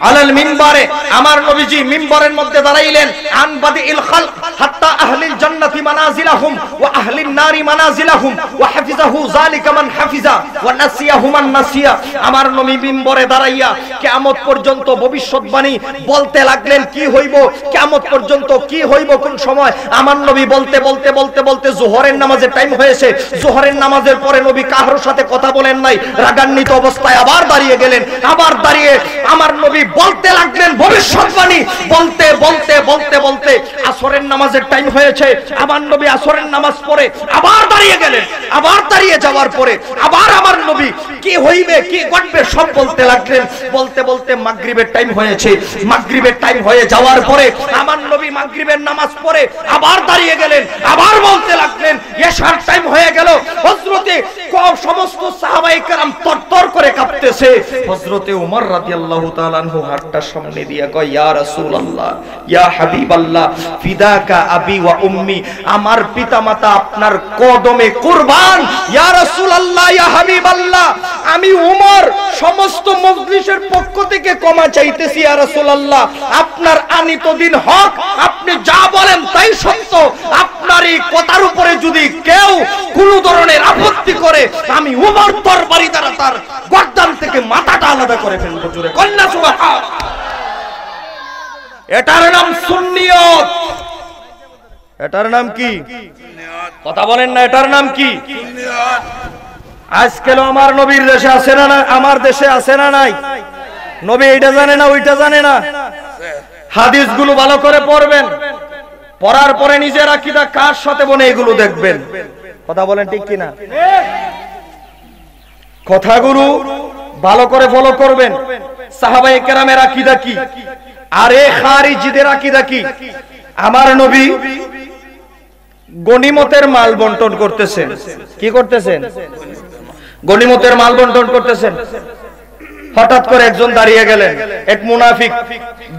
আলাল মিম্বারে, আমার নবীজি মিম্বরের মধ্যে দাঁড়াইলেন, আন বাদিল খালক হাত্তা আহলিল জান্নাতি মানাজিলাহুম ওয়া আহলিন নারি মানাজিলাহুম ওয়া হাফিজাহু যালিকা মান হাফিজা ওয়া নাসিয়াহু মান নাসিয়া, আমার নবী মিম্বরে দাঁড়াইয়া কিয়ামত পর্যন্ত ভবিষ্যৎবাণী বলতে লাগলেন, কি হইব কিয়ামত পর্যন্ত, কি হইব কোন সময়, আমার নবী বলতে বলতে বলতে বলতে যোহরের নামাজের টাইম হয়েছে, যোহরের নামাজের পরে নবী কারোর সাথে কথা বলেন নাই, রাগান্বিত অবস্থায় আবার দাঁড়িয়ে গেলেন, আবার দাঁড়িয়ে আমার নবী বলতে লাগলেন ভবিষ্যৎবাণী, বলতে বলতে বলতে বলতে আসরের নামাজের টাইম হয়েছে, আমার নবী আসরের নামাজ পড়ে আবার দাঁড়িয়ে গেলেন, আবার দাঁড়িয়ে যাওয়ার পরে আবার আমার নবী কি হইবে কি ঘটবে সব বলতে লাগলেন, বলতে বলতে মাগরিবের টাইম হয়েছে, মাগরিবের টাইম হয়ে যাওয়ার পরে আমার নবী মাগরিবের নামাজ পড়ে আবার দাঁড়িয়ে গেলেন, আবার বলতে লাগলেন, এশার টাইম হয়ে গেল, হযরতে সমস্ত সাহাবায়ে কেরাম তরতর করে কাঁপতেছে, হযরতে ওমর রাদিয়াল্লাহু তাআলা আনহু হাতটা সামনে দিয়ে কয়, ইয়া রাসূলুল্লাহ, ইয়া হাবিবাল্লাহ, ফিদাকা আবি ওয়া উম্মি, আমার পিতামাতা আপনার কদমে কুরবান, ইয়া রাসূলুল্লাহ, ইয়া হাবিবাল্লাহ, আমি ওমর সমস্ত মজলিসের পক্ষ থেকে ক্ষমা চাইতেছি, ইয়া রাসূলুল্লাহ, আপনার আনিত দিন হক, আপনি যা বলেন তাই সত্য, আপনার এই কথার উপরে যদি কেউ কোন ধরনের আপত্তি করে আমি ওমর তরবারি দ্বারা তার গর্দান থেকে মাথাটা আলাদা করে ফেলবো, জোরে কন্যা সুবহান। এটার নাম সুন্নিয়ত, এটার নাম কি, কথা বলেন না, এটার নাম কি? আজকাল আমার নবীর দেশে আছে না, আমার দেশে আছে না নাই? নবী এইটা জানে না, ওইটা জানে না। হাদিসগুলো ভালো করে পড়বেন, পড়ার পরে নিজের আকীদা কার সাথে বনে এগুলো দেখবেন, কথা বলেন ঠিক কিনা? কথাগুলো ভালো করে ফলো করবেন। সাহাবায়ে কেরামের আকীদা কি, আরে খারিজিদের আকীদা কি? আমার নবী গনিমতের মাল বন্টন করতেছেন, কি করতেছেন? গনিমতের মাল বন্টন করতেছেন। হঠাৎ করে একজন দাঁড়িয়ে গেলেন, এক মুনাফিক,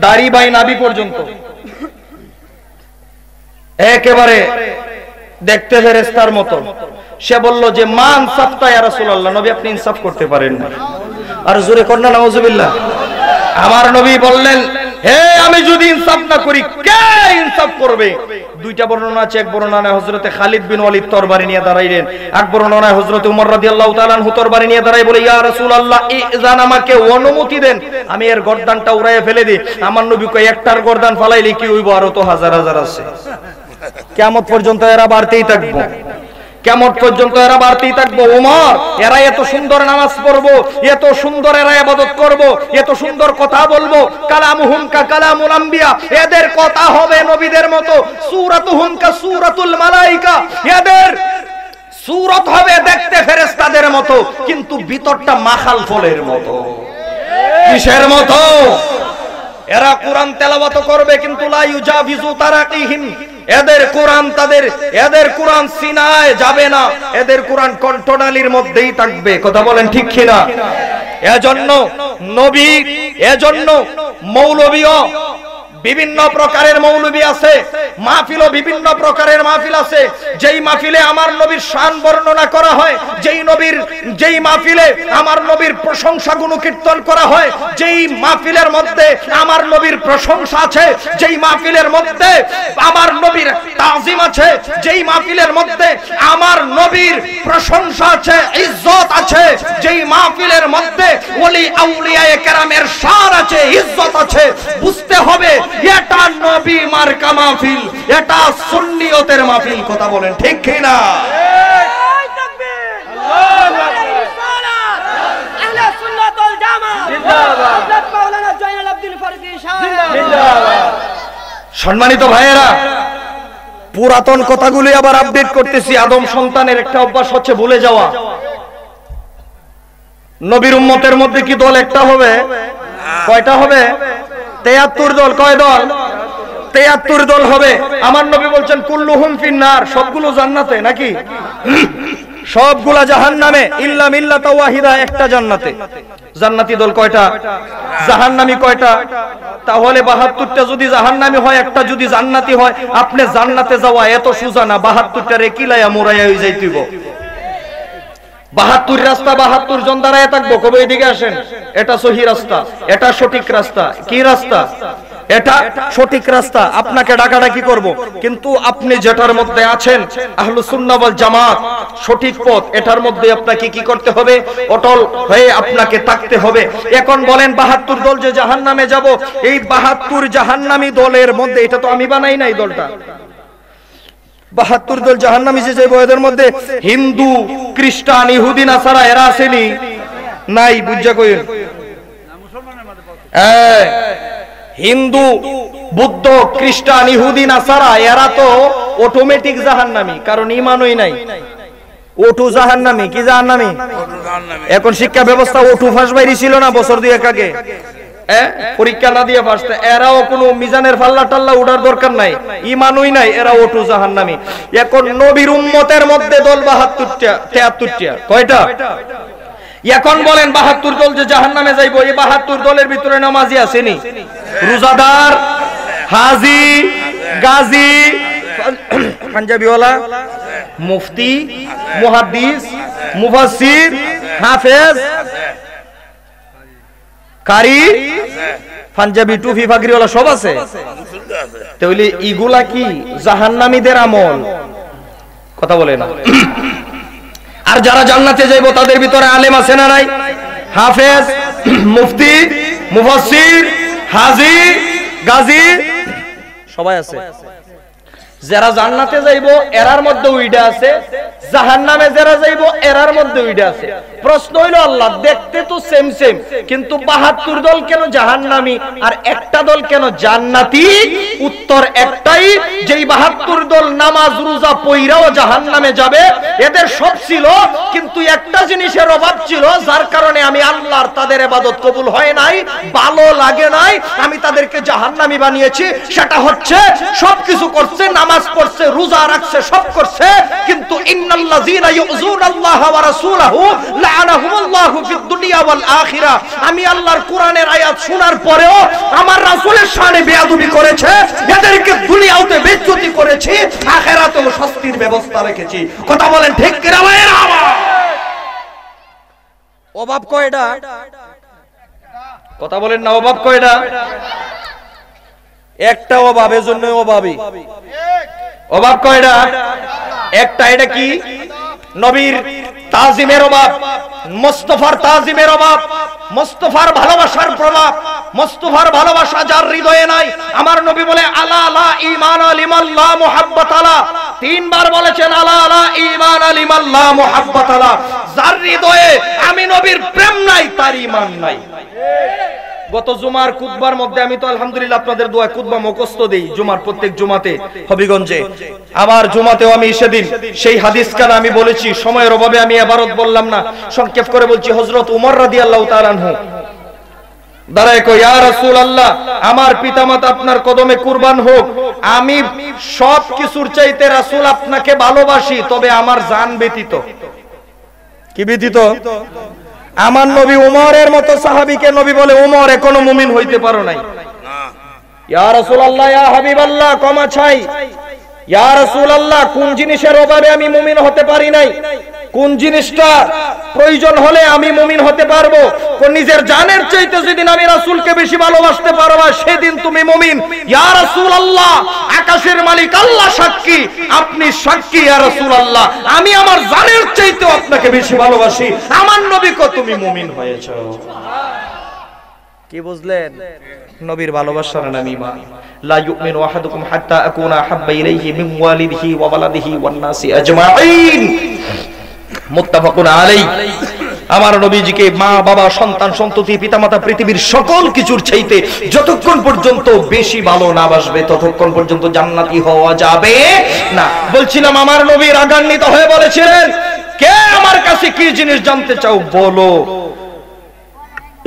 দাড়ি বাই নাভি পর্যন্ত, একেবারে দেখতে ফেরেশতার মতো, সে বলল যে মান সাফতা ইয়া রাসূলুল্লাহ, নবী আপনি ইনসাফ করতে পারেন না। আর জোরে কন্না নাউজুবিল্লাহ। আমার নবী বললেন, হে আমি যদি ইনসাফ না করি কে ইনসাফ করবে? দুইটা বর্ণনা আছে, এক বর্ণনায় হযরতে খালিদ বিন ওয়ালিদ তরবারি নিয়ে দাঁড়াইলেন, এক বর্ণনায় হযরতে ওমর রাদিয়াল্লাহু তাআলা আনহু তরবারি নিয়ে দাঁড়াই বলে, ইয়া রাসূলুল্লাহ ইজান, আমাকে অনুমতি দেন, আমি এর গর্দানটা উড়াইয়া ফেলে দিই। আমার নবী কয়, একটার গর্দান ফালাইলে কি হইব? আরো তো হাজার হাজার আছে, কিয়ামত পর্যন্ত এরা বাড়তেই থাকবে, কিয়ামত পর্যন্ত এরা বাড়তেই থাকবো। ওমর, এরা এত সুন্দর নামাজ পড়বো, এত সুন্দর এরা ইবাদত করবো, এত সুন্দর কথা বলবো, কালামুহুম কা কালামুল আম্বিয়া, এদের কথা হবে নবীদের মতো, সূরাতুহুম কা সূরাতুল মালায়েকা, এদের সূরত হবে দেখতে ফেরেশতাদের মতো, কিন্তু ভিতরটা মাখাল ফলের মতো। কিসের মতো? এরা কোরআন তেলাওয়াত করবে কিন্তু লা ইউজাবিজু তারাকিহিম, এদের কোরআন এদের কোরআন সিনায় যাবে না, এদের কোরআন কণ্ঠনালীর মধ্যেই থাকবে। কথা বলেন ঠিক কিনা? এজন্য নবী, এজন্য মৌলবীও বিভিন্ন প্রকারের মৌলবী আছে, মাহফিলও বিভিন্ন প্রকারের মাহফিল আছে। যেই মাহফিলে আমার নবীর শান বর্ণনা করা হয়, যেই মাহফিলে আমার নবীর প্রশংসা গুণকীর্তন করা হয়, যেই মাহফিলের মধ্যে আমার নবীর প্রশংসা আছে, যেই মাহফিলের মধ্যে আমার নবীর তাজিম আছে, যেই মাহফিলের মধ্যে আমার নবীর প্রশংসা আছে, ইজ্জত আছে, যেই মাহফিলের মধ্যে ওলি আউলিয়ায়ে কেরামের শান আছে, ইজ্জত আছে, বুঝতে হবে এটা নবী মার্কা মাহফিল, এটা সুন্নিয়তের মাহফিল। কথা বলেন ঠিক কি না? সম্মানিত ভাইয়েরা, পুরাতন কথাগুলি আবার আপডেট করতেছি। আদম সন্তানের একটা অভ্যাস হচ্ছে ভুলে যাওয়া। নবীর উম্মতের মধ্যে কি দল একটা হবে? কয়টা হবে? 73 দল। কয় দল? 73 দল হবে। আমার নবী বলছেন কুল্লুহুম ফিন্নার, সবগুলো জান্নাতে নাকি? সবগুলা জাহান্নামে ইল্লা মিল্লাতা ওয়াহিদা, একটা জান্নাতে। জান্নাতি দল কয়টা? জাহান্নামী কয়টা? তাহলে 72টা যদি জাহান্নামী হয়, একটা যদি জান্নাতি হয়, আপনি জান্নাতে যাওয়া এত সোজা না। 72টা রে কিলাইয়া মুরাইয়া হই যাইতিব। 72 রাস্তা, 72 জন দাঁড়ায় থাকবো, কবে এদিকে আসেন, এটা সহি রাস্তা, এটা সঠিক রাস্তা। কি রাস্তা? এটা সঠিক রাস্তা। আপনাকে ডাকাডাকি করব, কিন্তু আপনি যেটার মধ্যে আছেন, আহলুস সুন্নাহ ওয়াল জামাত, সঠিক পথ, এটার মধ্যে আপনাকে কি করতে হবে? অটল হয়ে আপনাকে থাকতে হবে। এখন বলেন 72 দল যে জাহান্নামে যাব, এই 72 জাহান্নামী দলের মধ্যে, এটা তো আমি বানাই নাই দলটা, 72 দল জাহান্নামী যে যাইব, এদের মধ্যে হিন্দু, খ্রিস্টান, ইহুদি, নাসারা এরা আসেনি? নাই। বুঝা কইন, হিন্দু, বুদ্ধ, খ্রিস্টান, ইহুদি, নাসারা এরা তো অটোমেটিক জাহান্নামী, কারণ ঈমানই নাই। ওটু জাহান্নামী। কি জাহান্নামী? এখন শিক্ষা ব্যবস্থা ওটু ফাঁস বাইরে ছিল না বছর 2 আগে, পরীক্ষা না দিয়ে ফাঁসতে। এরাও কোনো মিজানের পাল্লা টাল্লা উঠার দরকার নাই, ঈমানই নাই, এরা ওটু জাহান্নামী। এখন নবীর উম্মতের মধ্যে দল 72টা, 73টা। কয়টা? এখন বলেন 72 দল যে জাহান্নামে যাইবো, এই 72 দলের ভিতরে নামাজি আসেনি? রোজাদার, হাজি, গাজী, পাঞ্জাবিওয়ালা, মুফতি, মুহাদ্দিস, মুফাসসির, হাফেজ, কারি, পাঞ্জাবি, টুপি, পাগড়িওয়ালা সব আছে। তাহলে এগুলা কি জাহান্নামীদের আমল? কথা বলে না। আর যারা জান্নাতে যাইবো তাদের ভিতরে আলেম আছে না নাই? হাফেজ, মুফতি, মুফাসসির, হাজি, গাজী সবাই আছে। যারা জান্নাতে যাইবো এরার মধ্যে ওইটা আছে, জাহান্নামে যারা যাইবো এরার মধ্যে ওইটা আছে। প্রশ্ন হইল, আল্লাহ দেখতে তো সেম সেম, কিন্তু 72 দল কেন জাহান্নামী আর একটা দল কেন জান্নাতি? উত্তর একটাই, যেই 72 দল নামাজ রোজা পইরাও জাহান্নামে যাবে, এদের সব ছিল, কিন্তু একটা জিনিসের অভাব ছিল, যার কারণে আমি আল্লাহর তাদের ইবাদত কবুল হয় নাই, ভালো লাগে নাই, আমি তাদেরকে জাহান্নামী বানিয়েছি। সেটা হচ্ছে সবকিছু করছে, নামাজ পড়ছে, রোজা রাখছে, সব করছে, কিন্তু ইন্না ইন্নাল্লাযীনা ইউযুনাল্লাহা ওয়া রাসূলাহু লা'আনাহুমুল্লাহু ফিদ দুনিয়া ওয়াল আখিরাহ। আমি আল্লাহর কোরআনের আয়াত শোনার পরেও আমার রাসূলের শানে বেয়াদবি করেছে, এদেরকে দুনিয়াতে বেইজ্জতি করেছি, আখিরাতেও শাস্তির ব্যবস্থা রেখেছি। কথা বলেন ঠিক কি না ভাইরা আমার? অভাব কয়টা? কথা বলেন না, অভাব কয়টা? একটা অভাব, এজন্য অভাবী। অভাব কয়টা? একটা। এটা কি? নবীর তাজিমের অভাব, মুস্তাফার তাজিমের অভাব, মুস্তাফার ভালোবাসার প্রভাব। মুস্তাফার ভালোবাসা যার হৃদয়ে নাই, আমার নবী বলে আলা লা ঈমান লিমান লা মুহাব্বাত আলা, তিনবার বলেছেন আলা লা ঈমান লিমান লা মুহাব্বাত আলা। যার হৃদয়ে আমি নবীর প্রেম নাই তার ঈমান নাই। গত জুমার খুতবার মধ্যে আমি তো আলহামদুলিল্লাহ আপনাদের দোয়া খুতবা মুখস্থ দেই জুমার প্রত্যেক জুমাতে হবিগঞ্জে। আবার জুমাতেও আমি সেদিন সেই হাদিস কানা আমি বলেছি, সময়ের অভাবে আমি ইবারত বললাম না, সংক্ষেপ করে বলছি। হযরত ওমর রাদিয়াল্লাহু তাআলা আনহু দাঁড়ায় কই, ইয়া রাসূলুল্লাহ, আমার পিতামাতা আপনার কদমে কুরবান হোক, আমি সব কিছুর চাইতে রাসূল আপনাকে ভালোবাসি, তবে আমার জান ব্যতীত। কি ব্যতীত? আমার নবী উমরের মতো সাহাবীকে নবী বলে, উমর এখনো মুমিন হইতে পারো নাই। ইয়া রাসূলুল্লাহ, ইয়া হাবিবাল্লাহ, ক্ষমা চাই। ইয়া রাসূলুল্লাহ, কোন জিনিসের অভাবে আমি মুমিন হতে পারি নাই? কোন জিনিসটা প্রয়োজন হলে আমি মুমিন হতে পারবো? কোন নিজের জানের চাইতে যেদিন আমি রাসূলকে বেশি ভালোবাসতে পারবা, সেদিন তুমি মুমিন। ইয়া রাসূলুল্লাহ, আকাশের মালিক আল্লাহ সাক্ষী, আপনি সাক্ষী ইয়া রাসূলুল্লাহ, আমি আমার জানের চাইতে আপনাকে বেশি ভালোবাসি। আমার নবীকে তুমি মুমিন হয়েছো। কি বুঝলেন? নবীর ভালোবাসার নাম ঈমান। লা ইউমিনু আহাদুকুম হাত্তা আকুনা হাব্বা ইলাইহি মিন ওয়ালিদিহি ওয়া ওয়ালাদিহি ওয়ান নাসি আজমাইন। মুত্তাফাকুন আলাইহি। আমার নবীজিকে মা বাবা সন্তান সন্ততি পিতামাতা পৃথিবীর সকল কিছুর চাইতে যতক্ষণ পর্যন্ত বেশি ভালো না বাসবে ততক্ষণ পর্যন্ত জান্নাতি হওয়া যাবে না। বলছিলাম আমার নবী রাগান্বিত হয়ে বলেছিলেন, কে আমার কাছে কি জিনিস জানতে চাও বলো।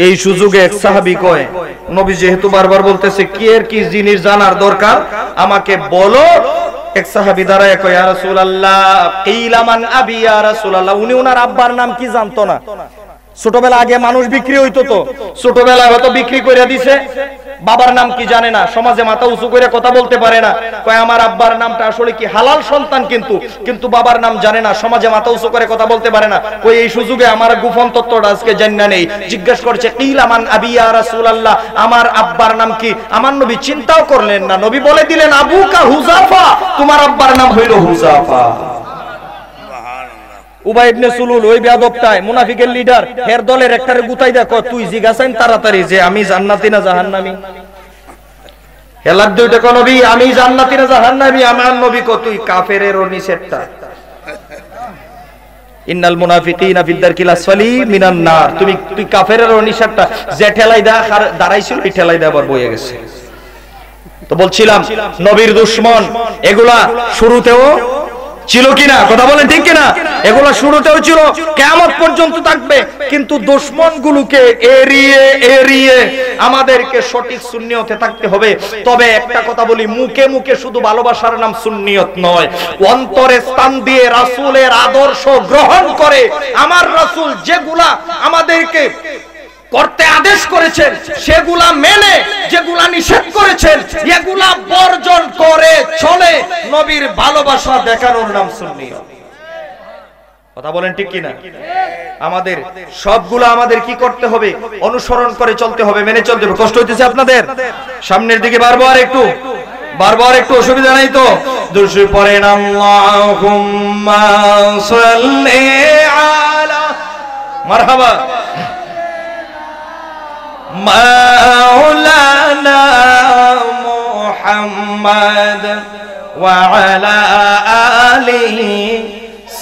এই সুযোগে এক সাহাবী কয়, নবী যেহেতু বারবার বলতেছে কি এর কি জিনিস জানার দরকার আমাকে বলো, এক সাহাবী দাঁড়ায় কয়, ইয়া রাসূলুল্লাহ কিলা মান আবি ইয়া রাসূলুল্লাহ। উনি ওনার আব্বার নাম কি জানতো না। ছোটবেলা আগে মানুষ বিক্রি হইতো, তো ছোটবেলায় হয়তো বিক্রি করে দিছে, বাবার নাম কি জানে না, সমাজে মাথা উঁচু করে কথা বলতে পারে না। কয় আমার আব্বার নামটা আসলে কি, হালাল সন্তান কিন্তু বাবার নাম জানে না, সমাজে মাথা উঁচু করে কথা বলতে পারে না। কই এই সুযোগে আমার গোপন তত্ত্বটা আজকে জানা নেই। জিজ্ঞাসা করছে কিলা মান আবি ইয়া রাসূলুল্লাহ, আমার আব্বার নাম কি? আমার নবী চিন্তাও করলেন না, নবী বলে দিলেন আবুকা হুযাফা, তোমার আব্বার নাম হইল হুযাফা। উবাই ইবনে সুলুল ওই বেয়াদবটায় মুনাফিকের লিডার, এর দলের একটারে গুতাই দেখ, তুই জিজ্ঞাসাইন তাড়াতাড়ি যে আমি জান্নাতি না জাহান্নামী। হেলার দুইটা কো নবী আমি জান্নাতি না জাহান্নামী। আমার নবী কো তুই কাফেরের নিষেধটা। ইন্নাল মুনাফিকিনা ফিদ দারকিল আসফালি মিনান নার, তুই কাফেরের নিষেধটা যে ঠেলাই দাঁড়াইছিল এই ঠেলাই দেবার বয়ে গেছে। তো বলছিলাম নবীর দুশমন এগুলা শুরুতেও ছিল কিনা, কথা বলেন ঠিক কিনা? এগুলা শুরুতেও ছিল, কিয়ামত পর্যন্ত থাকবে। কিন্তু দুশমনগুলোকে এড়িয়ে এড়িয়ে আমাদেরকে সঠিক সুন্নিয়তে থাকতে হবে। তবে একটা কথা বলি, মুখে মুখে শুধু ভালোবাসার নাম সুন্নিয়ত নয়, অন্তরে স্থান দিয়ে রাসূলের আদর্শ গ্রহণ করে আমার রাসূল যেগুলা আমাদেরকে করতে আদেশ করেছেন সেগুলা মেনে, যেগুলা নিষেধ করেছেন এগুলা বর্জন করে চলে, নবীর ভালোবাসা দেখানোর নাম সুন্নিয়ত। কথা বলেন ঠিক কিনা? আমাদের সবগুলা আমাদের কি করতে হবে? অনুসরণ করে চলতে হবে, মেনে চলতে হবে। কষ্ট হইতেছে আপনাদের? সামনের দিকে বারবার একটু অসুবিধা নাই তো? দুরূদ পড়েন আল্লাহুম্মা সাল্লি আলা মারহাবা মাওলানা মুহাম্মদ ওয়া আলা আলিহি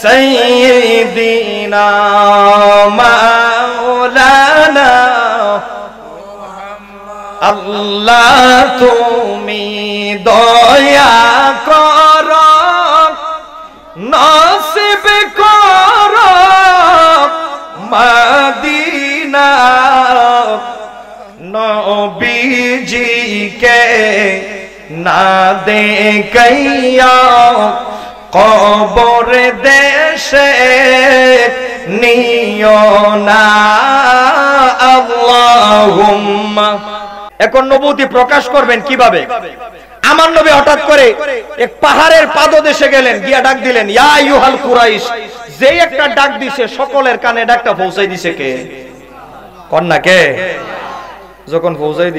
সাইয়্যিদিনা মাওলানা আল্লাহ তুমি দয়া করো, নসিব করো মদিনা, নবীজিকে না দেখাইয়া কবর দে সে নিও না আল্লাহুম্মা। এখন নবুয়তি প্রকাশ করবেন কিভাবে? আমার নবী হঠাৎ করে এক পাহাড়ের পাদদেশে গেলেন, গিয়া ডাক দিলেন, ইয়া আইয়ুহাল কুরাইশ। যেই একটা ডাক দিছে সকলের কানে ডাকটা পৌঁছাই দিছে কে? কন্যা কে? যখন পৌঁছাই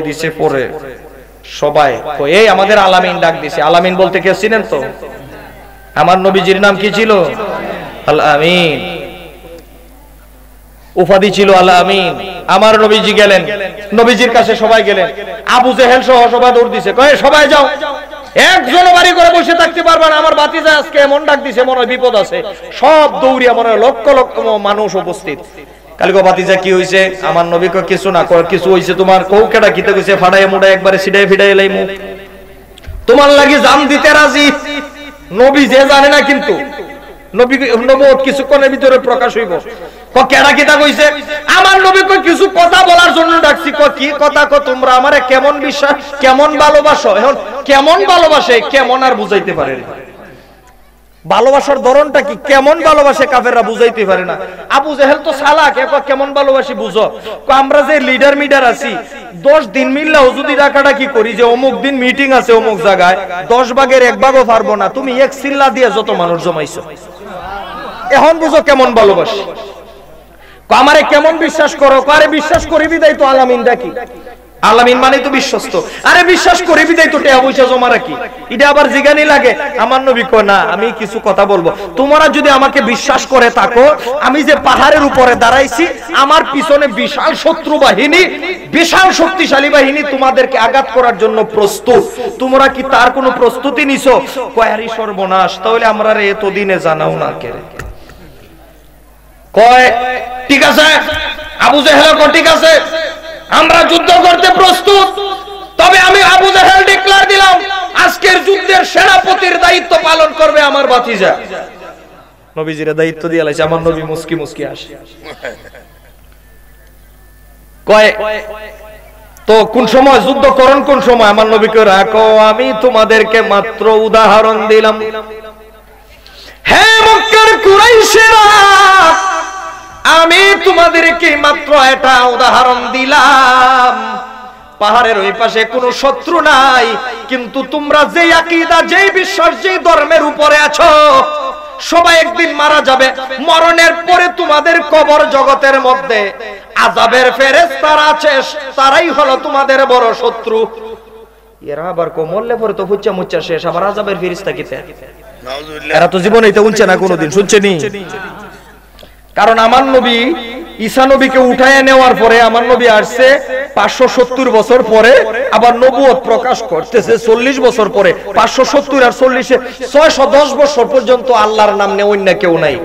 দিছে পরে সবাই এই আমাদের আলামিন ডাক দিছে। আলামিন বলতে কে চিনেন তো? আমার নবীজির নাম কি ছিল? আল আমিন। উপাধি ছিল আল আমিন। আমার নবীজি গেলেন, নবীজির কাছে সবাই গেলেন। আবু জেহেল সহ সবাই দৌড় দিছে, কয়ে সবাই যাও, একজন বাড়ি করে বসে থাকতে পারবে না, আমার ভাতিজা আজকে এমন ডাক দিছে, মনে হয় বিপদ আছে। সব দৌড়িয়া, মনে হয় লক্ষ লক্ষ মানুষ উপস্থিত। কালকে ভাতিজা কি হইছে? আমার নবী কয় কিছু না, কিছু হইছে তোমার? কৌ কেডা কিতে কইছে? ফাড়াই মুড়াই একবারে সিডাই ফিডাই লাইমু, তোমার লাগি জান দিতে রাজি। নবী যে জানে না, কিন্তু নবুয়ত কিছুক্ষণের ভিতরে প্রকাশ হইব। কেডা কিতা কইছে? আমার নবী কই কিছু কথা বলার জন্য ডাকছি। কি কথা? তোমরা আমারে কেমন বিশ্বাস, কেমন ভালোবাসো? এখন কেমন ভালোবাসে, কেমন আর বুঝাইতে পারে না। ভালোবাসার ধরনটা কি, কেমন ভালোবাসে কাফেররা বুঝাইতে পারে না। আবু জেহেল তো চালাক, কেমন ভালোবাসি বুঝো। আমরা যে লিডার আছি, 10 দিন মিললেও যদি ডাকাডাকি করি যে অমুক দিন মিটিং আছে অমুক জায়গায়, 10 ভাগের 1 ভাগও পারবো না। তুমি এক চিল্লা দিয়ে যত মানুষ জমাইছো, এখন বুঝো কেমন ভালোবাসি। আমারে কেমন বিশ্বাস করো? আরে বিশ্বাস করি বিদায় তো আলামিন ডাকি। আলামিন মানে তো বিশ্বস্ত। আরে বিশ্বাস করি বিদায় তো টেয়া পয়সা জমা রাখি। এটা আবার জিগানি লাগে। আমার নবী কয় না, আমি কিছু কথা বলবো। তোমরা যদি আমাকে বিশ্বাস করে থাকো, আমি যে পাহাড়ের উপরে দাঁড়াইছি, আমার পিছনে বিশাল শত্রু বাহিনী, বিশাল শক্তিশালী বাহিনী তোমাদেরকে আঘাত করার জন্য প্রস্তুত। তোমরা কি তার কোনো প্রস্তুতি নিছো? কয় আরে সর্বনাশ, তাহলে আমরা এতদিনে জানাও না কে? কয় ঠিক আছে। আবু জেহেল কয় ঠিক আছে, আমরা যুদ্ধ করতে প্রস্তুত। তবে আমি আবু জেহেল ডিক্লেয়ার দিলাম, আজকের যুদ্ধের সেনাপতির দায়িত্ব পালন করবে আমার ভাতিজা। নবীজির দায়িত্ব দিয়ে লাইছে। আমার নবী মুস্কি মুস্কি আসে, কয় তো কোন সময় যুদ্ধ করন, কোন সময়? আমার নবীকে রাখো, আমি তোমাদেরকে মাত্র উদাহরণ দিলাম। হে মক্কার কুরাইশেরা, আমি তোমাদেরকে মাত্র একটা উদাহরণ দিলাম। পাহাড়ের ওই পাশে কোনো শত্রু নাই, কিন্তু তোমরা যে আকীদা, যে বিশ্বাস, যে ধর্মের উপরে আছো, সবাই একদিন মারা যাবে। মরণের পরে তোমাদের কবর জগতের মধ্যে আযাবের ফেরেশতারা আছে, তারাই হলো তোমাদের বড় শত্রু। এরা আবার মরলে পরে তো ফুচ্চা মুচ্চা শেষ, আবার আযাবের ফেরেশতা কিতে? এরা তো জীবনে এটা উনছে না কোনোদিন, শুনছেনি? কারণ আমার নবী ঈসা নবীকে উঠায় নেওয়ার পরে আমার নবী আসছে 570 বছর পরে, আবার নবুয়ত প্রকাশ করতেছে 40 বছর পরে। 570 আর 40 610 বছর পর্যন্ত আল্লাহর নাম নেই, অন্য কেউ নাই।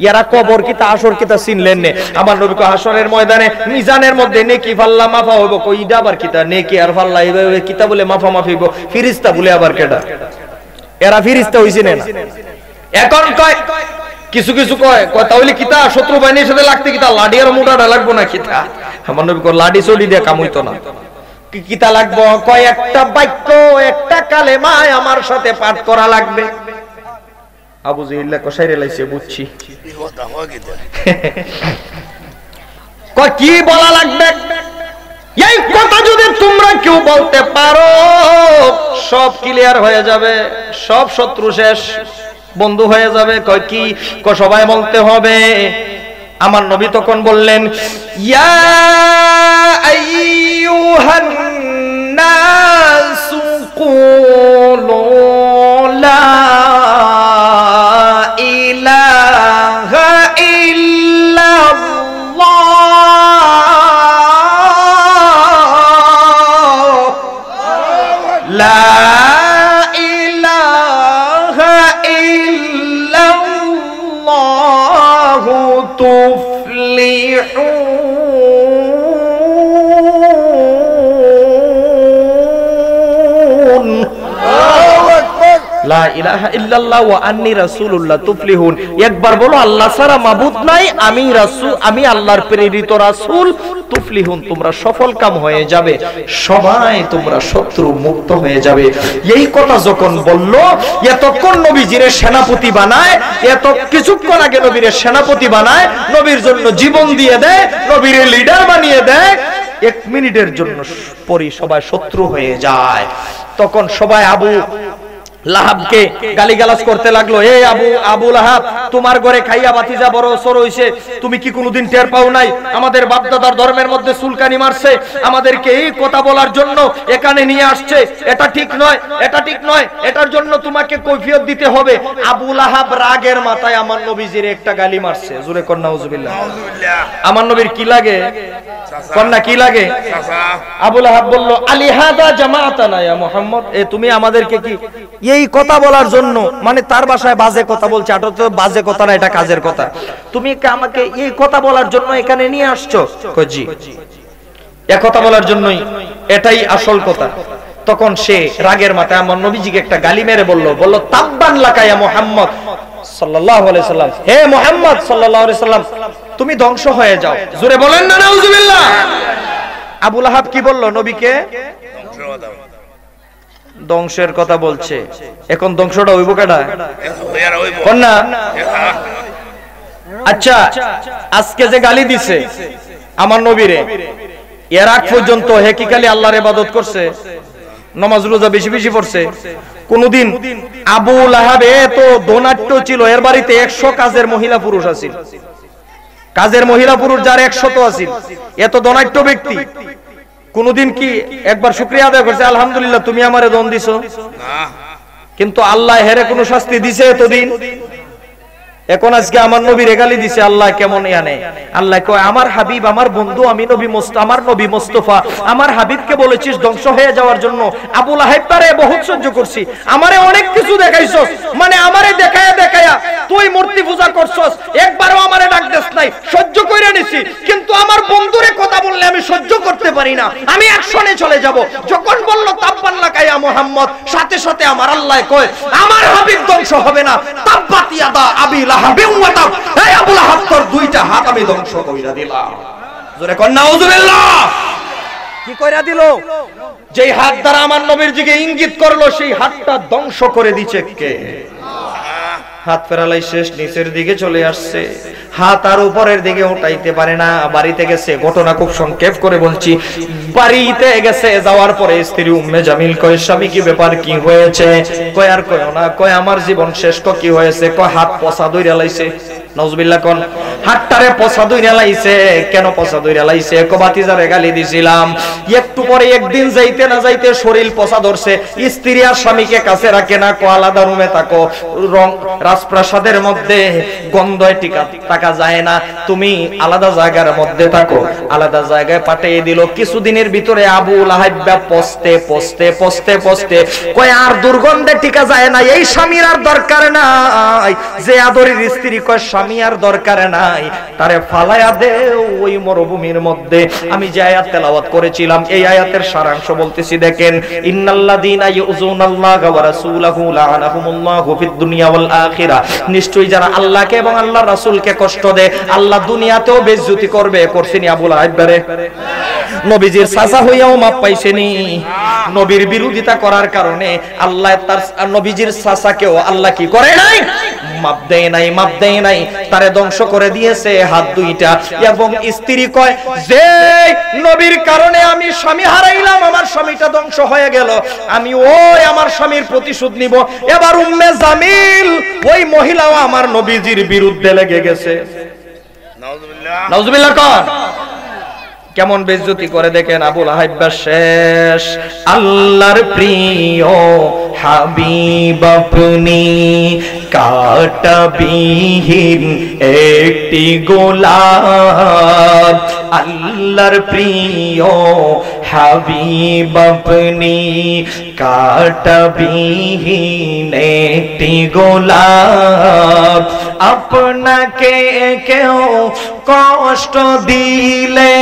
ইয়ারা কবর কিতা আসর কিতা চিনলেন নে। আমার নবী কো হাসরের ময়দানে মিজানের মধ্যে নেকি ফাল্লা মাফা হইব। কইডা আবার কিতা? নেকি আর ফাল্লা এইভাবে কিতা বলে মাফা মাফি হইব? ফেরেশতা বলে আবার কেডা? এরা ফেরেশতা হইছে না। এখন কয় কিছু কিছু কয় তাহলে কিতা শত্রু বাহিনীর সাথে লাগতে কিতা লাডি আর মোটাটা লাগবো না কিতা? আমার নবী কয় লাডি চড়ি দিয়ে কাম হইতো না। কিতা লাগবো? কয় একটা বাক্য, একটা কালেমা আমার সাথে পাঠ করা লাগবে। আবু জেহেল কষাইরে লাইছে, বুঝছি। কয় কি বলা লাগবে? এই কথা যদি তোমরা কেউ বলতে পারো, সব ক্লিয়ার হয়ে যাবে, সব শত্রু শেষ, বন্ধু হয়ে যাবে। কয় কি? সবাই বলতে হবে। আমার নবী তখন বললেন, ইয়া আইয়ুহান নাসু কুলু লা ইলাহা ইল্লাল্লাহ, লা তুফলিহুন, লা ইলাহা ইল্লাল্লাহ ওয়া আন্নী রাসূলুল্লাহ তুফলিহুন, একবার বলো আল্লাহ ছাড়া মাবুদ নাই, আমি রাসূল, আমি আল্লাহর প্রেরিত রাসূল, তুফলিহুন তোমরা সফল কাম হয়ে যাবে, সবাই তোমরা শত্রু মুক্ত হয়ে যাবে। এই কথা যখন বলল, এতক্ষণ নবীজির সেনাপতি বানায়, এত কিছুক্ষণ আগে নবীর সেনাপতি বানায়, নবীর জন্য জীবন দিয়ে দেয়, নবীর লিডার বানিয়ে দেয়, 1 মিনিটের জন্য পরি সবাই শত্রু হয়ে যায়। তখন সবাই আবু লাহাবকে গালিগালাজ করতে লাগলো, এই আবু লাহাব, তোমার ঘরে খাইয়া বাতিজা বড় সর হইছে, তুমি কি কোনোদিন টের পাও নাই? আমাদের বাপদাদার ধর্মের মধ্যে সুলকানি মারছে, আমাদেরকে এই কথা বলার জন্য এখানে নিয়ে আসছে, এটা ঠিক নয়, এটা ঠিক নয়, এটার জন্য তোমাকে কৈফিয়ত দিতে হবে। আবু লাহাব রাগের মাথায় আমার নবীজির একটা গালি মারছে, জোরে কর নাউজুবিল্লাহ। আমার নবীর কি লাগে? কন্যা কি লাগে? আবু লাহাব বলল, আলিহাদা জামাআতানা ইয়া মুহাম্মদ, এ তুমি আমাদেরকে কি এই কথা বলার জন্য, মানে তার ভাষায় বাজে কথা বলছে, এটা তো বাজে কথা না, এটা কাজের কথা, তুমি কি আমাকে এই কথা বলার জন্য এখানে নিয়ে আসছো? কই জি, এই কথা বলার জন্যই, এটাই আসল কথা। তখন সে রাগের মাথায় আমার নবীজিকে একটা গালি মেরে বলল তাব্বান লাকা ইয়া মুহাম্মদ সাল্লাল্লাহু আলাইহি সাল্লাম, হে মুহাম্মদ সাল্লাল্লাহু আলাইহি সাল্লাম, তুমি ধ্বংস হয়ে যাও। জোরে বলেন না নাউজুবিল্লাহ। আবু লাহাব কি বলল নবীকে? ধ্বংসের কথা বলছে। এখন ধ্বংসটা হইব কেডা? কন্যা। আচ্ছা, আজকে যে গালি দিছে আমার নবীরে, এর আগ পর্যন্ত হে কি খালি আল্লাহর ইবাদত করছে, নামাজ রোজা বেশি বেশি পড়ছে? কোনদিন আবু লাহাব এত ধনাঢ্য ছিল, এর বাড়িতে 100 কাজের মহিলা পুরুষ আছিল, কাজের মহিলা পুরুষ যার 100 আছিল, এত ধনাঢ্য ব্যক্তি কোনদিন কি একবার শুকরিয়া আদায় করছে, আলহামদুলিল্লাহ তুমি আমারে দন দিছো? না। কিন্তু আল্লাহ হেরে কোন শাস্তি দিছে এতদিন? এখন আজকে আমার নবীর গালি দিছে, আল্লাহ কেমন জানে? আল্লাহ কয়, আমার হাবিব, আমার বন্ধু, আমি নবী আমার নবী মুস্তাফা, আমার হাবিবকে বলেছিস ধ্বংস হয়ে যাওয়ার জন্য। আবু লাহাব পারে বহুত সহ্য করছি, আমারে অনেক কিছু দেখাইছস, মানে আমারে দেখায়া দেখায়া তুই মূর্তি পূজা করছস, একবারও আমারে ডাক দেস নাই, সহ্য কইরা নিছি, কিন্তু আমার বন্ধুরে কথা বললে আমি সহ্য করতে পারি না, আমি অ্যাকশনে চলে যাব। যখন বলল তাব্বান লাকা ইয়া মুহাম্মদ, সাথে সাথে আমার আল্লাহ কয়, আমার হাবিব ধ্বংস হবে না, তাব্বাত ইয়াদা আবি লাহাব ওয়া তাব, এই আবু লাহাব তোর দুইটা হাত আমি ধ্বংস কইরা দিলাম। জোরে কর নাউজুবিল্লাহ। কি কইরা দিল? যেই হাত দ্বারা আমার নবীর দিকে ইঙ্গিত করলো, সেই হাতটা ধ্বংস করে দিছে কে? হাত ফেরালাই শেষ, নিচের দিকে চলে আসছে, হাত আর উপরের দিকে উঠাইতে পারে না। বাড়িতে গেছে, ঘটনা খুব সংক্ষেপ করে বলছি। বাড়িতে গেছে, যাওয়ার পরে স্ত্রী উম্মে জামিল কয়, স্বামী কি ব্যাপার, কি হয়েছে? কয় আর কয় না, কয় আমার জীবন শেষ। কি হয়েছে? কয় হাত পচা দইরা লাইছে। নাউজুবিল্লাহ কোন হাতটারে পচা দইরা লাইছে। কেন পচা দইরা লাইছে? কো বাতিজারে গালি দিছিলাম, একটু পরে একদিন যাইতে না যাইতে শরীর পচা ধরছে, স্ত্রী আর স্বামীকে কাছে রাখে না, কো আলাদা রুমে থাকো, রং রাজপ্রাসাদের মধ্যে গন্ধয় টিকা থাকা যায় না, তুমি আলাদা জায়গার মধ্যে থাকো। আলাদা জায়গায় পাঠিয়ে দিল। কিছুদিনের ভিতরে আবু লাহাব পচতে পচতে পচতে পচতে কয় আর দুর্গন্ধে টিকা যায় না, এই স্বামীর আর দরকার নাই। যে আদরের স্ত্রী কয় স্বামী আর দরকার নাই, তারে ফালায়া দে ওই মরুভূমির মধ্যে। আমি যে আয়াত তেলাওয়াত করেছিলাম, এই আয়াতের সারাংশ বলতেছি, দেখেন, ইন্নাল্লাযীনা ইউযুনাল্লাহা ওয়া রাসূলাহু লাআনাহুমুল্লাহু ফিদ দুনিয়া ওয়াল আখিরাহ, নিশ্চয়ই যারা আল্লাহকে এবং আল্লাহর রাসূলকে কষ্ট দেয়, আল্লাহ দুনিয়াতেও বেইজ্জতি করবে। করছেনি আবু লাহাব বারে? নবীজির চাচা হইয়াও মাপ পাইছেনি। নবীর বিরোধিতা করার কারণে আল্লাহ তার নবীজির চাচাকেও আল্লাহ কি করে নাই? মাপ দেয় নাই, মাপ দেয় নাই, তারে ধ্বংস করে দিয়েছে হাত দুইটা। এবং স্ত্রী কয়, যে নবীর কারণে আমি স্বামী হারাইলাম, আমার স্বামীটা ধ্বংস হয়ে গেল, আমি ওই আমার স্বামীর প্রতিশোধ নিব। এবার উম্মে জামিল ওই মহিলাও আমার নবীজির বিরুদ্ধে লেগে গেছে। নাউজুবিল্লাহ, নাউজুবিল্লাহ কোন কেমন বেইজ্জতি করে দেখেন। আবু লাহাব শেষ। আল্লাহর প্রিয় হাবিব আপনি, কাঁটাবিহীন একটি গোলাপ। আল্লাহর প্রিয় হাবিব আপনি, কাঁটাবিহীন একটি গোলাপ। আপনাকে কেউ কষ্ট দিলে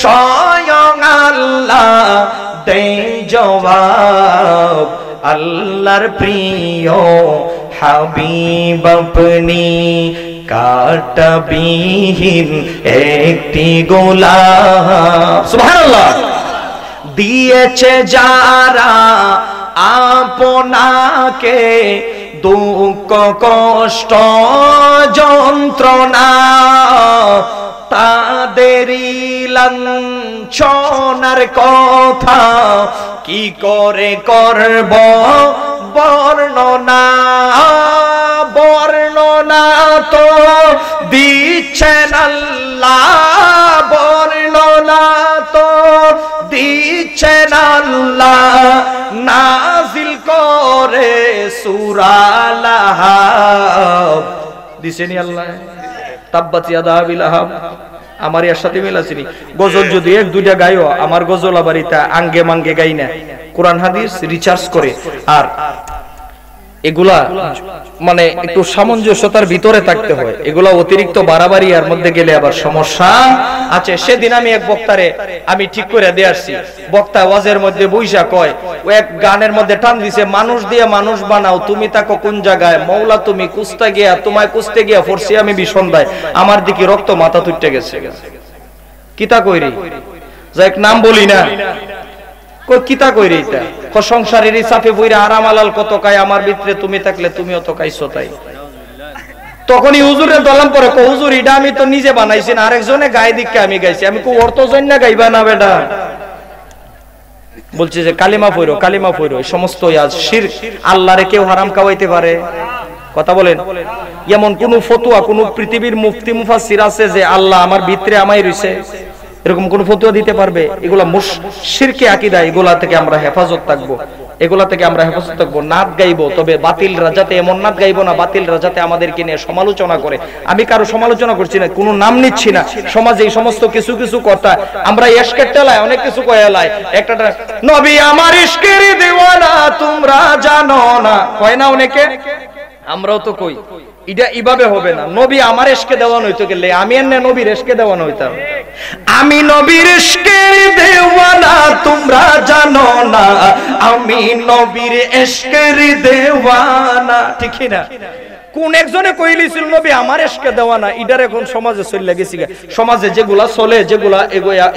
স্বয়ং আল্লাহ দেয় জবাব। আল্লাহর প্রিয় হাবিব আপনি কাঁটাবিহীন একটি গোলাপ সুবহানাল্লাহ দিয়েছে যারা আপনাকে দুঃখ কষ্ট যন্ত্রণা তাদেরই লাঞ্ছনার কথা কি করে করব বর্ণনা বর্ণনা তো দিচ্ছেন আল্লাহ বর্ণনা তো দিচ্ছেন আল্লাহ নাজিল করে সূরা লাহাব দিছেনি আল্লাহ তাব্বাত ইয়াদা আবি লাহাব আমার এর সাথে মিল আছে নি গজল যদি এক দুইটা গায়ও আমার গজল আবার এটা আঙ্গে মাঙ্গে গাই না কোরআন হাদিস রিসার্চ করে আর এগুলা মানে একটু সামঞ্জস্যতার ভিতরে থাকতে হয় এগুলা অতিরিক্ত বাড়াবাড়ি এর মধ্যে গেলে আবার সমস্যা আছে সেদিন আমি এক বক্তারে আমি ঠিক করে দিয়ে আসছি বক্তা ওয়াজের মধ্যে বইসা কয় ও এক গানের মধ্যে টান দিছে মানুষ দিয়ে মানুষ বানাও তুমি তাকো কোন জায়গায় মওলা তুমি কুস্তা গিয়া তোমায় কুস্তে গিয়া ফরছি আমি বিসন্ধায় আমার দিকে রক্ত মাথা তুইটে গেছে কিতা কইরি যাক নাম বলি না কই কিতা কইরি এটা ক সংসারের চাপে বইরা আরাম আলাল কত কাই আমার ভিতরে তুমি থাকলে তুমিও তো কাইছো তাই তখনই হুজুরে দলাম পরে কো হুজুর এটা আমি তো নিজে বানাইছি না আরেকজনে গায় দিকে আমি গাইছি আমি কো অর্থ জন্য গাইবা না বেটা বলছে যে কালিমা পড়ো এই সমস্ত আজ শিরক আল্লাহরে কেউ হারাম খাওয়াইতে পারে কথা বলেন এমন কোন ফতোয়া কোন পৃথিবীর মুফতি মুফাসসির আছে যে আল্লাহ আমার ভিতরে আমায় রইছে এরকম কোন ফতোয়া দিতে পারবে এগুলা শিরকে আকীদা এগুলা থেকে আমরা হেফাজত থাকবো নাত গাইবো তবে বাতিল রাজাতে এমন নাত গাইবো না বাতিল রাজাতে আমাদেরকে নিয়ে সমালোচনা করে আমি কারো সমালোচনা করছি না কোনো নাম নিচ্ছি না সমাজে এই সমস্ত কিছু কথা আমরা ইশকের টেলায় অনেক কিছু কয়ালাই একটা নবী আমার ইশকের দেওয়ানা তোমরা জানো না কয় না অনেকে আমরাও তো কই এটা এইভাবে হবে না নবী আমার ইশকে দেওয়ানো হইতো গেলে আমি এনে নবীর ইশকে দেওয়ানো হইতাম আমি নবীর ইশকের দেওয়ানা তোমরা জানো না আমি নবীর ইশকের দেওয়ানা ঠিক না কোন একজনে কইলিছিল নবী আমার ইশকে দেওয়ানা ইডার এখন সমাজে চলে গেছে সমাজে যেগুলা চলে যেগুলা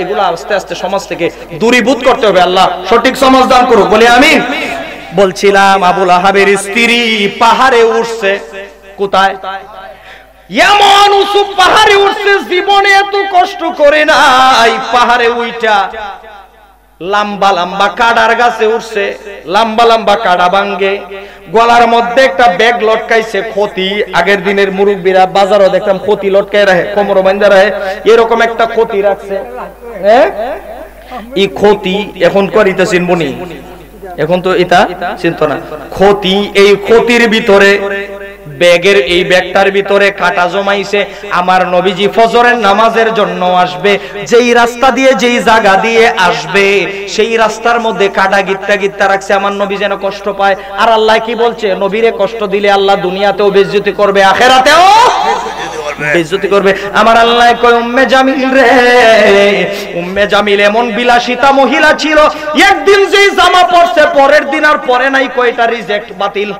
এগুলা আস্তে আস্তে সমাজ থেকে দূরীভূত করতে হবে আল্লাহ সঠিক সমাজ দান করুক বলি আমিন বলছিলাম আবুল আহাবের স্ত্রী পাহাড়ে উঠছে কোথায় এমন উঁচু পাহাড়ে উঠছে জীবনে এত কষ্ট করে নাই পাহাড়ে উইটা লম্বা লম্বা কাড়ার গাছে উঠছে লম্বা লম্বা কাড়া ভাঙ্গে গলার মধ্যে একটা ব্যাগ লটকাইছে ক্ষতি আগের দিনের মুরব্বীরা বাজারও দেখতাম ক্ষতি লটকায় রাখে কোমর বাঁধা রাখে এরকম একটা ক্ষতি রাখছে হ্যাঁ এই ক্ষতি এখন করিতেছেন বনি এখন তো এটা চিন্তা না ক্ষতি এই ক্ষতির ভিতরে ব্যাগের এই ব্যাগটার ভিতরে কাটা জমাইছে আমার নবীজি ফজরের নামাজের জন্য আসবে যেই রাস্তা দিয়ে যেই জায়গা দিয়ে আসবে সেই রাস্তার মধ্যে কাটা গিত্তা রাখছে আমার নবী যেন কষ্ট পায় আর আল্লাহ কি বলছে নবীরে কষ্ট দিলে আল্লাহ দুনিয়াতেও বেইজ্জতি করবে আখিরাতেও বেইজ্জতি করবে আমার আল্লাহ কয় উম্মে জামিল রে উম্মে জামিল এমন বিলাসিতা মহিলা ছিল একদিন যেই জামা পরছে পরের দিন আর পরে নাই কয়টা রিজেক্ট বাতিল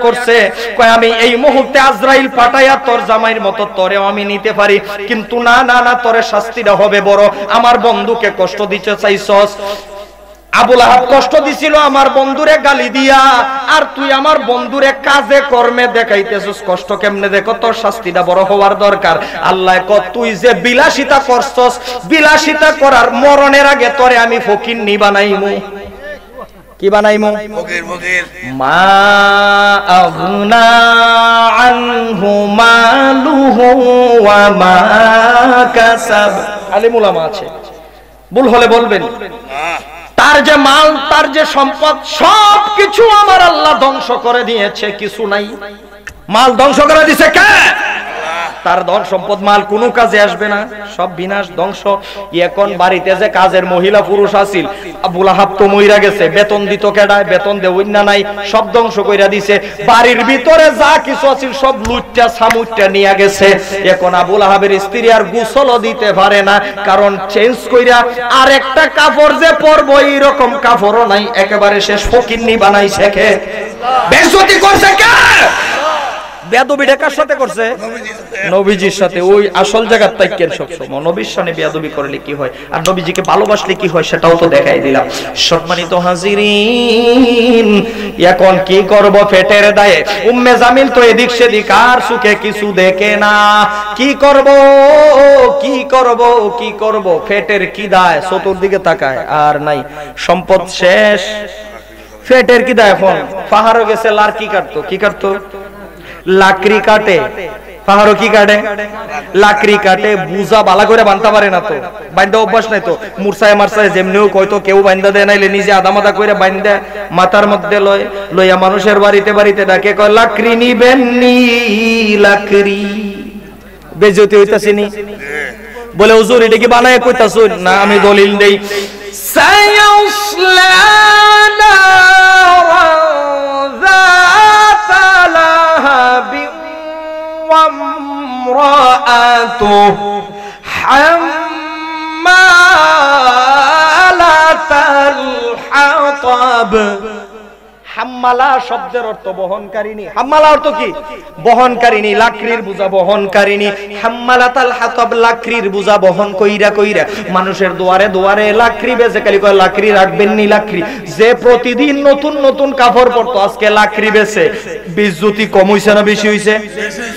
করছে কয় আমি এই মুহূর্তে আজরাইল পাঠাইয়া তোর জামাইর মতো তোরেও আমি নিতে পারি কিন্তু না না না তোরে শাস্তিটা হবে বড় আমার বন্ধুকে কষ্ট দিতে চাইছস আবুল আহাব কষ্ট দিছিল আমার বন্ধুরে গালি দিয়া আর তুই আমার বন্ধুরে কাজে কর্মে দেখাইতেছস কষ্ট কেমনে দেখো তোর শাস্তিটা বড় হওয়ার দরকার আল্লাহ কয় তুই যে বিলাসিতা করছস বিলাসিতা করার মরণের আগে তোরে আমি ফকিন্নি বানাইমু কি বানাইমু মা আগনা আনহু মালুহু ওয়া মা কাসাব আলিম উলামা আছে ভুল হলে বলবেন তার যে মাল তার যে সম্পদ সবকিছু আমার আল্লাহ ধ্বংস করে দিয়েছে কিছু নাই মাল ধ্বংস করে দিয়েছে কে তার ধন সম্পদ মাল কোনো কাজে আসবে না, সব বিনাশ ধ্বংস। এখন বাড়িতে যে কাজের মহিলা পুরুষ আছিল, আবু লাহাব তো মইরা গেছে, বেতন দিত কেডায়, বেতন দে ওইনা নাই, সব ধ্বংস কইরা দিছে। বাড়ির ভিতরে যা কিছু আছিল সব লুটটা সামুটটা নিয়ে গেছে। এখন আবু লাহাবের স্ত্রী আর গোসলও দিতে পারে না, কারণ চেঞ্জ কইরা আর একটা কাপড় যে পরবো এইরকম কাপড়ও নাই, একেবারে শেষ ফকিন্নি বানাইছে কে? বেইজ্জতি করছে কে? বেয়াদবি কার সাথে করছে? নবীজির সাথে। ওই আসল জায়গার তাইকের সব সময় নবীর সামনে বেয়াদবি করলে কি হয়, আর নবীজিকে ভালোবাসলে কি হয় সেটাও তো দেখাই দিলাম। সম্মানিত হাজিরিন, এখন কি করব পেটের দায়ে? উম্মে জামিল তো এদিক সেদিক আর সুখে কিছু দেখে না। কি করব কি করব কি করব, পেটের কি দায়, চতুর্দিকে তাকায় আর নাই, সম্পদ শেষ, পেটের কি দায়। এখন পাহাড়ও গেছে, লাকড়ি কাটতো, কি কাটতো? লাকড়ি কাটে। পাহাড়ও কি কাটে? লাকড়ি কাটে। বুঝা বালা করে বানতে পারে না, তো বান্ধা অভ্যাস নাই, তো মুরসায় মারসায় যেমনিও কয়তো কেউ বান্ধা দেয় নাইলে নিজে আদা মাদা করে বান্ধা মাথার মধ্যে লইয়া মানুষের বাড়িতে বাড়িতে ডাকে, কয় লাকড়ি নিবেন নি, লাকড়ি। বেজতি হইতাছে নি? বলে হুজুর এটা কি বানায় কইতাছ? না, আমি দলিল দেই। সায়াসলা وامرأته حمالة الحطب। হাম্মালা শব্দের অর্থ বহনকারিনী। হাম্মালা অর্থ কি? বহনকারিনী, লাকড়ির বোঝা বহনকারিনী। হাম্মালাতাল হাতাব, লাকড়ির বোঝা বহন কইরা কইরা মানুষের দুয়ারে দুয়ারে লাকড়ি বেচে। খালি কয় লাকড়ি রাখবেন নি, লাকড়ি। যে প্রতিদিন নতুন নতুন কাপড় পরতো আজকে লাকড়ি বেচে। বেইজ্জতি কম হইছে না বেশি হইছে?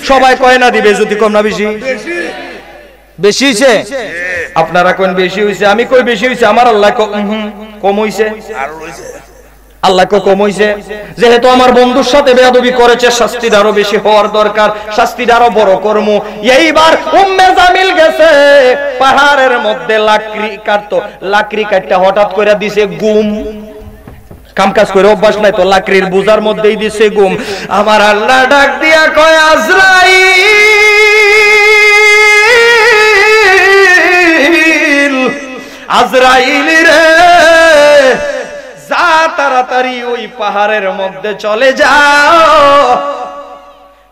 সবাই কয় না দি বেইজ্জতি কম না বেশি? বেশি হইছে। আপনারা কোন বেশি হইছে, আমি কই বেশি হইছে। আমার আল্লাহ কম হইছে, আর হইছে আল্লাহ কম হইছে। যেহেতু আমার বন্ধুর সাথে বেয়াদবি করেছে, শাস্তিটা আরো বেশি হওয়ার দরকার, শাস্তিটা আরো বড় কর্ম। এইবার উম্মে জামিল গেছে পাহাড়ের মধ্যে লাকড়ি কাটতো, লাকড়ি কাটতে হঠাৎ করে দিছে গুম। কাম কাজ করে অভ্যাস নাই তো, লাকড়ির বোঝার মধ্যেই দিছে গুম। আমার আল্লাহ ডাক দিয়া কয়, আজরাইল, আজরাইল রে, যা তাড়াতাড়ি ওই পাহাড়ের মধ্যে চলে যাও,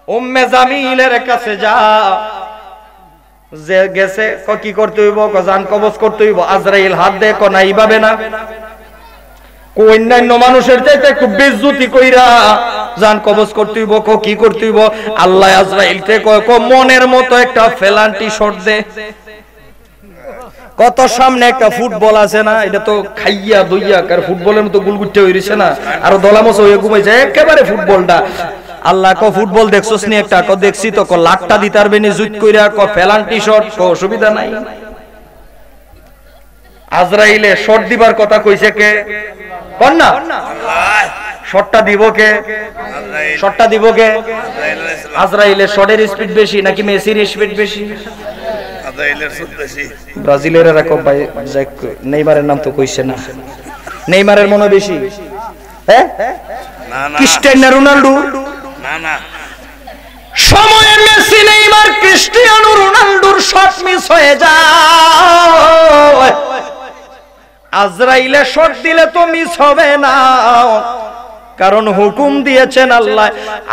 উম্মে জামিলের কাছে যা। যে গেছে কি করতে হইব? জান কবজ করতে হইব। আজরাইল হাত দে, না এইভাবে না, অন্যান্য মানুষের চাইতে খুব বেইজ্জতি কইরা জান কবজ করতে হইব। কি করতে হইব? আল্লাহ আজরাইলকে কয়, মনের মতো একটা ফেলান্টি শট দে। কত সামনে একটা ফুটবল আছে না, এটা তো খাইয়া দইয়া কার ফুটবলের মতো গুলগুট্টে হইছে না, আর দলামস হয়ে ঘুমাইছে একেবারে ফুটবলটা। আল্লাহ ক ফুটবল দেখছস নি একটা? ক দেখছি তো। ক লাখটা দিতে পারবে নি জুত কইরা? ক ফেলান্টি শট। ক অসুবিধা নাই। আজরাইলে শট দিবার কথা কইছে কে? কোন না? আল্লাহ। শটটা দিব কে? আজরাইল। শটটা দিব কে? আজরাইলের শটের স্পিড বেশি নাকি মেসির স্পিড বেশি? ব্রাজিলের নেইমারের নাম তো কইছে না, নেইমারের মনে বেশি। ক্রিস্টিয়ানো রোনাল্ডো না, না সময়ে মেসি, নেইমার, ক্রিস্টিয়ানো রোনাল্ডোর শট মিস হয়ে যায়। আজরাইলে শট দিলে তো মিস হবে না, কারণ হুকুম দিয়েছেন আল্লাহ।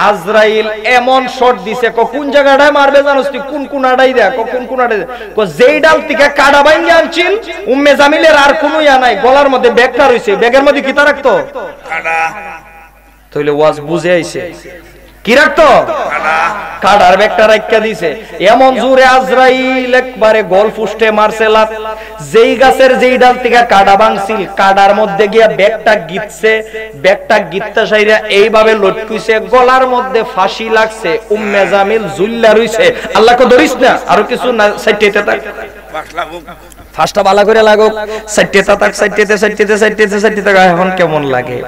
আজরাইল এমন শট দিছে, কোন জায়গাটায় মারবে জানোস তুই? কোন কোনাটাই দেখ, কোন কোনাটাই দেখ। যেই ডাল থেকে কাটা বাইঙ্গে আনছিল উম্মে জামিলের আর কোনো ইয়া নাই, গলার মধ্যে ব্যাগটা রইছে, ব্যাগের মধ্যে কি তা রাখতো? কাটা। তাইলে ওয়াজ বুঝে আইছে কি রাখতো? কাটার ব্যাগটা রাখা দিছে। এমন জোরে আজরাইল একবারে গোল ফুস্টে মারছে লাত। যেই গাছের যেই ডাল থেকে কাটা ভাঙছিল, কাটার মধ্যে গিয়া ব্যাগটা গিতছে, ব্যাগটা গিততা সাইরা এইভাবে লটকুইছে, গলার মধ্যে ফাঁসি লাগছে। উম্মে জামিল জুল্লা রইছে। আল্লাহকে ধরিস না, আরো কিছু না, সাইটেতে থাক, ফাঁসটা ভালো করে লাগুক, সাইটেতে থাক, সাইটেতে সাইটেতে সাইটেতে সাইটেতে। এখন কেমন লাগে?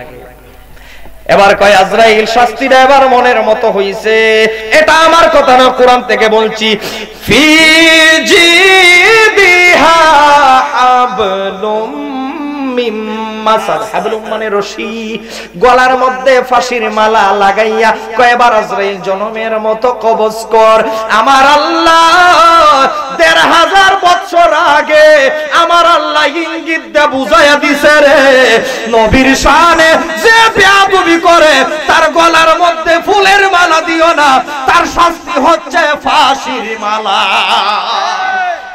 এবার কয় আজরাইল শাস্তিটা এবার মনের মতো হইছে। এটা আমার কথা না, কোরআন থেকে বলছি। ফি জিদিহা হাবলুম মিম মাসাদ, হাবলুম মানে রশি, গলার মধ্যে ফাঁসির মালা লাগাইয়া কয়বার আজরাইল জনমের মতো কবজ কর। আমার আল্লাহ ১৫০০ বছর আগে আমার আল্লাহ ইঙ্গিত দিয়ে বুঝাইয়া দিছে রে, নবীর শানে যে বেয়াদবি করে তার গলার মধ্যে ফুলের মালা দিও না, তার শাস্তি হচ্ছে ফাঁসির মালা।